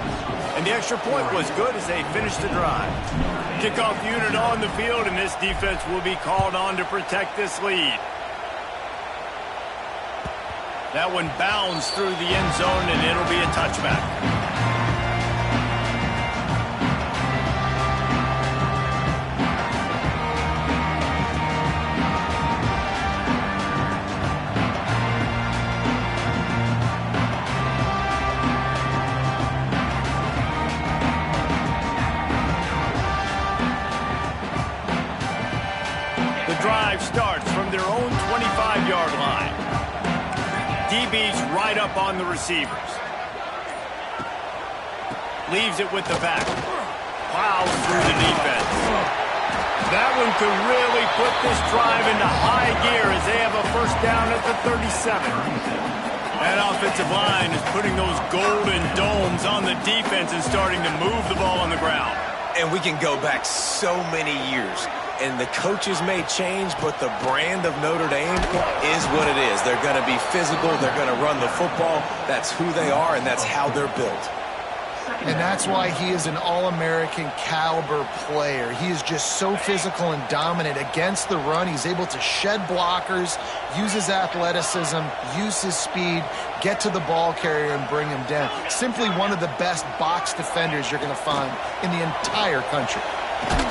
And the extra point was good as they finished the drive. Kickoff unit on the field, and this defense will be called on to protect this lead. That one bounds through the end zone, and it'll be a touchback. The drive starts from their own 25-yard line. DB's right up on the receivers. Leaves it with the back. Plows through the defense. That one could really put this drive into high gear as they have a first down at the 37. That offensive line is putting those golden domes on the defense and starting to move the ball on the ground. And we can go back so many years. And the coaches may change, but the brand of Notre Dame is what it is. They're going to be physical. They're going to run the football. That's who they are, and that's how they're built. And that's why he is an All-American caliber player. He is just so physical and dominant against the run. He's able to shed blockers, use his athleticism, use his speed, get to the ball carrier and bring him down. Simply one of the best box defenders you're going to find in the entire country.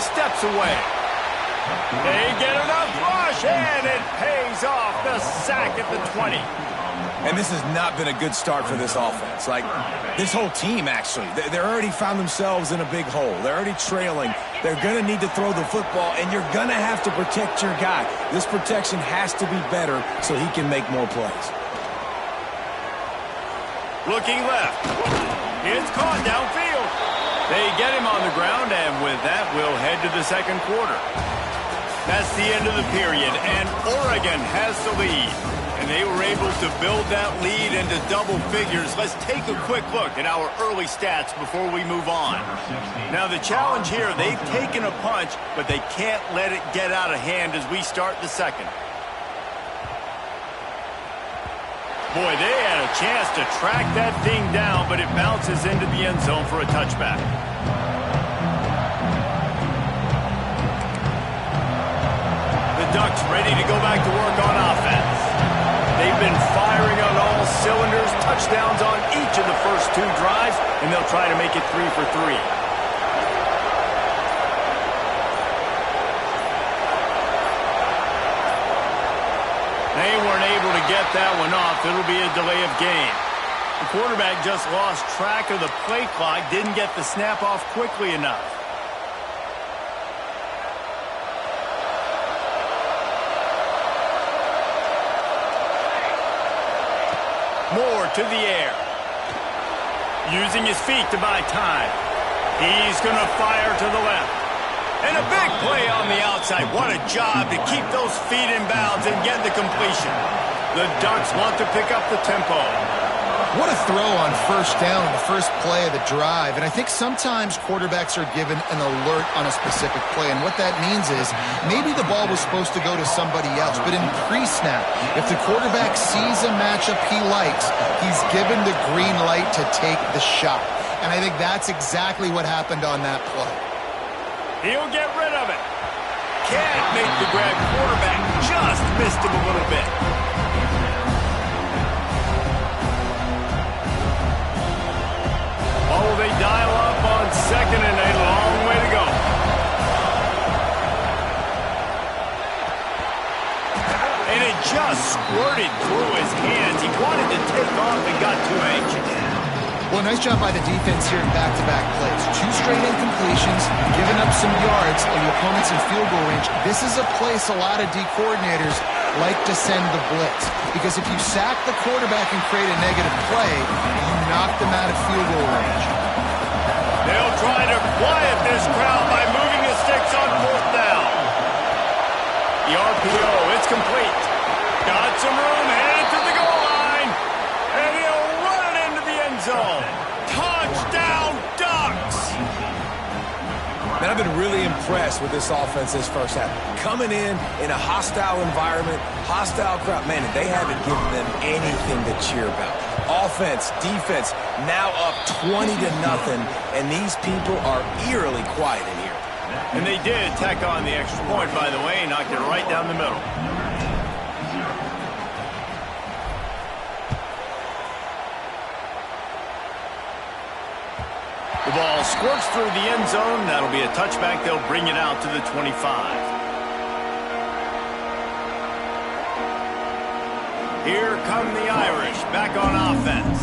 Steps away. They get enough rush, and it pays off. The sack at the 20. And this has not been a good start for this offense. Like, this whole team, actually. They're already found themselves in a big hole. They're already trailing. They're going to need to throw the football, and you're going to have to protect your guy. This protection has to be better so he can make more plays. Looking left. It's caught downfield. They get him on the ground, and with that, we'll head to the second quarter. That's the end of the period, and Oregon has the lead. And they were able to build that lead into double figures. Let's take a quick look at our early stats before we move on. Now, the challenge here, they've taken a punch, but they can't let it get out of hand as we start the second. Boy, they had a chance to track that thing down, but it bounces into the end zone for a touchback. The Ducks ready to go back to work on offense. They've been firing on all cylinders, touchdowns on each of the first two drives, and they'll try to make it 3 for 3. They weren't able to get that one off. It'll be a delay of game. The quarterback just lost track of the play clock, didn't get the snap off quickly enough. Moore to the air. Using his feet to buy time. He's going to fire to the left. And a big play on the outside. What a job to keep those feet in bounds and get the completion. The Ducks want to pick up the tempo. What a throw on first down on the first play of the drive. And I think sometimes quarterbacks are given an alert on a specific play. And what that means is maybe the ball was supposed to go to somebody else. But in pre-snap, if the quarterback sees a matchup he likes, he's given the green light to take the shot. And I think that's exactly what happened on that play. He'll get rid of it. Can't make the grab. Quarterback just missed him a little bit. Oh, they dial up on second and a long way to go. And it just squirted through his hands. He wanted to take off and got too anxious. Well, nice job by the defense here in back-to-back plays. 2 straight incompletions, giving up some yards, and the opponent's in field goal range. This is a place a lot of D coordinators like to send the blitz. Because if you sack the quarterback and create a negative play, you knock them out of field goal range. They'll try to quiet this crowd by moving the sticks on fourth down. The RPO, it's complete. Got some room, headed to the goal line. And he'll run it I've been really impressed with this offense this first half. Coming in a hostile environment, hostile crowd. Man, they haven't given them anything to cheer about. Offense, defense, now up 20-0, and these people are eerily quiet in here. And they did tack on the extra point, by the way, knocked it right down the middle. The ball squirts through the end zone. That'll be a touchback. They'll bring it out to the 25. Here come the Irish back on offense.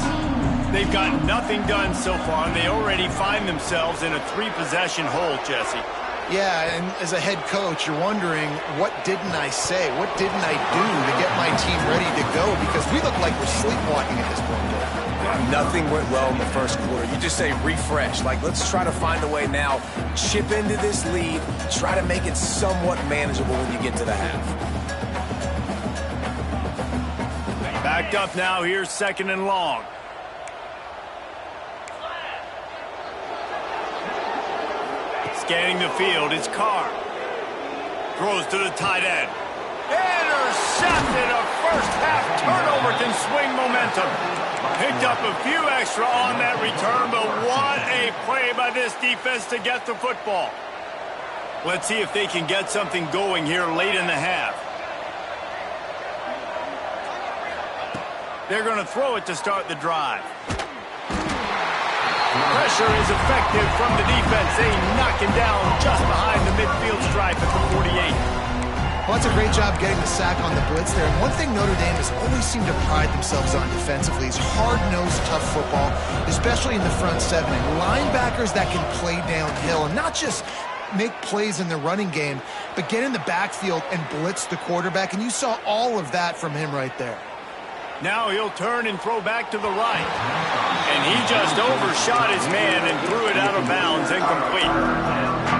They've got nothing done so far, and they already find themselves in a 3-possession hole, Jesse. Yeah, and as a head coach, you're wondering, what didn't I say? What didn't I do to get my team ready to go? Because we look like we're sleepwalking at this point. Nothing went well in the first quarter. You just say refresh. Like, let's try to find a way now, chip into this lead, try to make it somewhat manageable when you get to the half. Backed up now. Here's 2nd and long. Scanning the field, it's Carr. Throws to the tight end. Intercepted. A first-half turnover can swing momentum. Picked up a few extra on that return, but what a play by this defense to get the football. Let's see if they can get something going here late in the half. They're going to throw it to start the drive. Pressure is effective from the defense. They knock him down just behind the midfield stripe at the 48. Well, that's a great job getting the sack on the blitz there. And one thing Notre Dame has always seemed to pride themselves on defensively is hard-nosed, tough football, especially in the front seven. And linebackers that can play downhill and not just make plays in the running game, but get in the backfield and blitz the quarterback. And you saw all of that from him right there. Now he'll turn and throw back to the right. And he just overshot his man and threw it out of bounds, incomplete.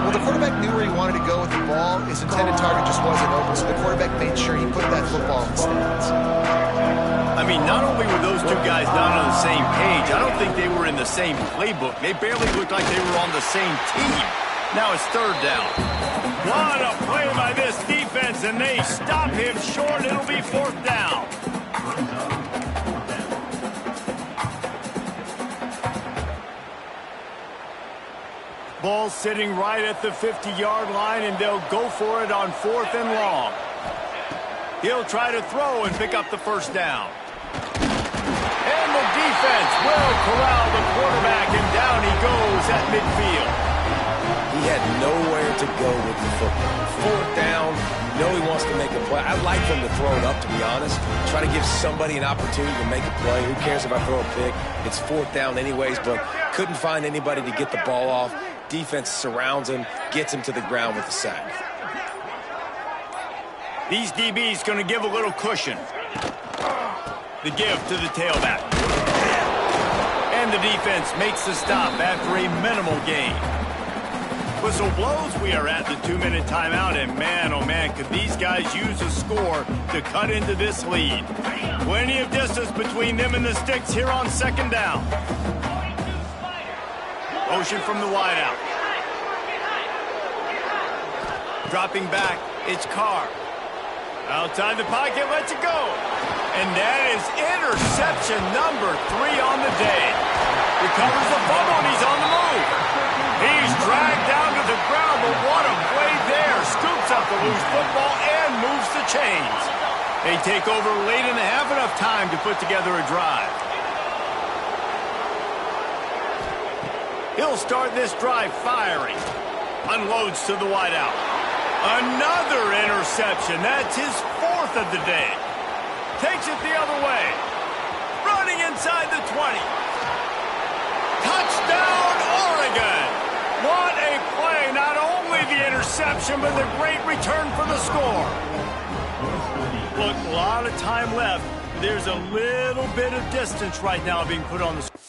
Well, the quarterback knew where he wanted to go with the ball. His intended target just wasn't open, so the quarterback made sure he put that football in the stands. I mean, not only were those two guys not on the same page, I don't think they were in the same playbook. They barely looked like they were on the same team. Now it's 3rd down. What a play by this defense, and they stop him short. It'll be 4th down. Ball sitting right at the 50-yard line, and they'll go for it on 4th and long. He'll try to throw and pick up the first down. And the defense will corral the quarterback, and down he goes at midfield. He had nowhere to go with the football. 4th down, you know he wants to make a play. I'd like for him to throw it up, to be honest. Try to give somebody an opportunity to make a play. Who cares if I throw a pick? It's 4th down anyways, but couldn't find anybody to get the ball off. Defense surrounds him, gets him to the ground with the sack. These DBs going to give a little cushion. The give to the tailback. And the defense makes the stop after a minimal gain. Whistle blows. We are at the 2-minute timeout, and man, oh man, could these guys use a score to cut into this lead. Plenty of distance between them and the sticks here on 2nd down. Motion from the wideout. Dropping back, it's Carr. Outside the pocket, lets it go. And that is interception number 3 on the day. Recovers the fumble, and he's on the move. He's dragged down to the ground, but what a play there. Scoops up the loose football and moves the chains. They take over late in the half, enough time to put together a drive. He'll start this drive firing. Unloads to the wideout. Another interception. That's his 4th of the day. Takes it the other way. Running inside the 20. Touchdown, Oregon. What a play. Not only the interception, but the great return for the score. Look, a lot of time left. There's a little bit of distance right now being put on the score.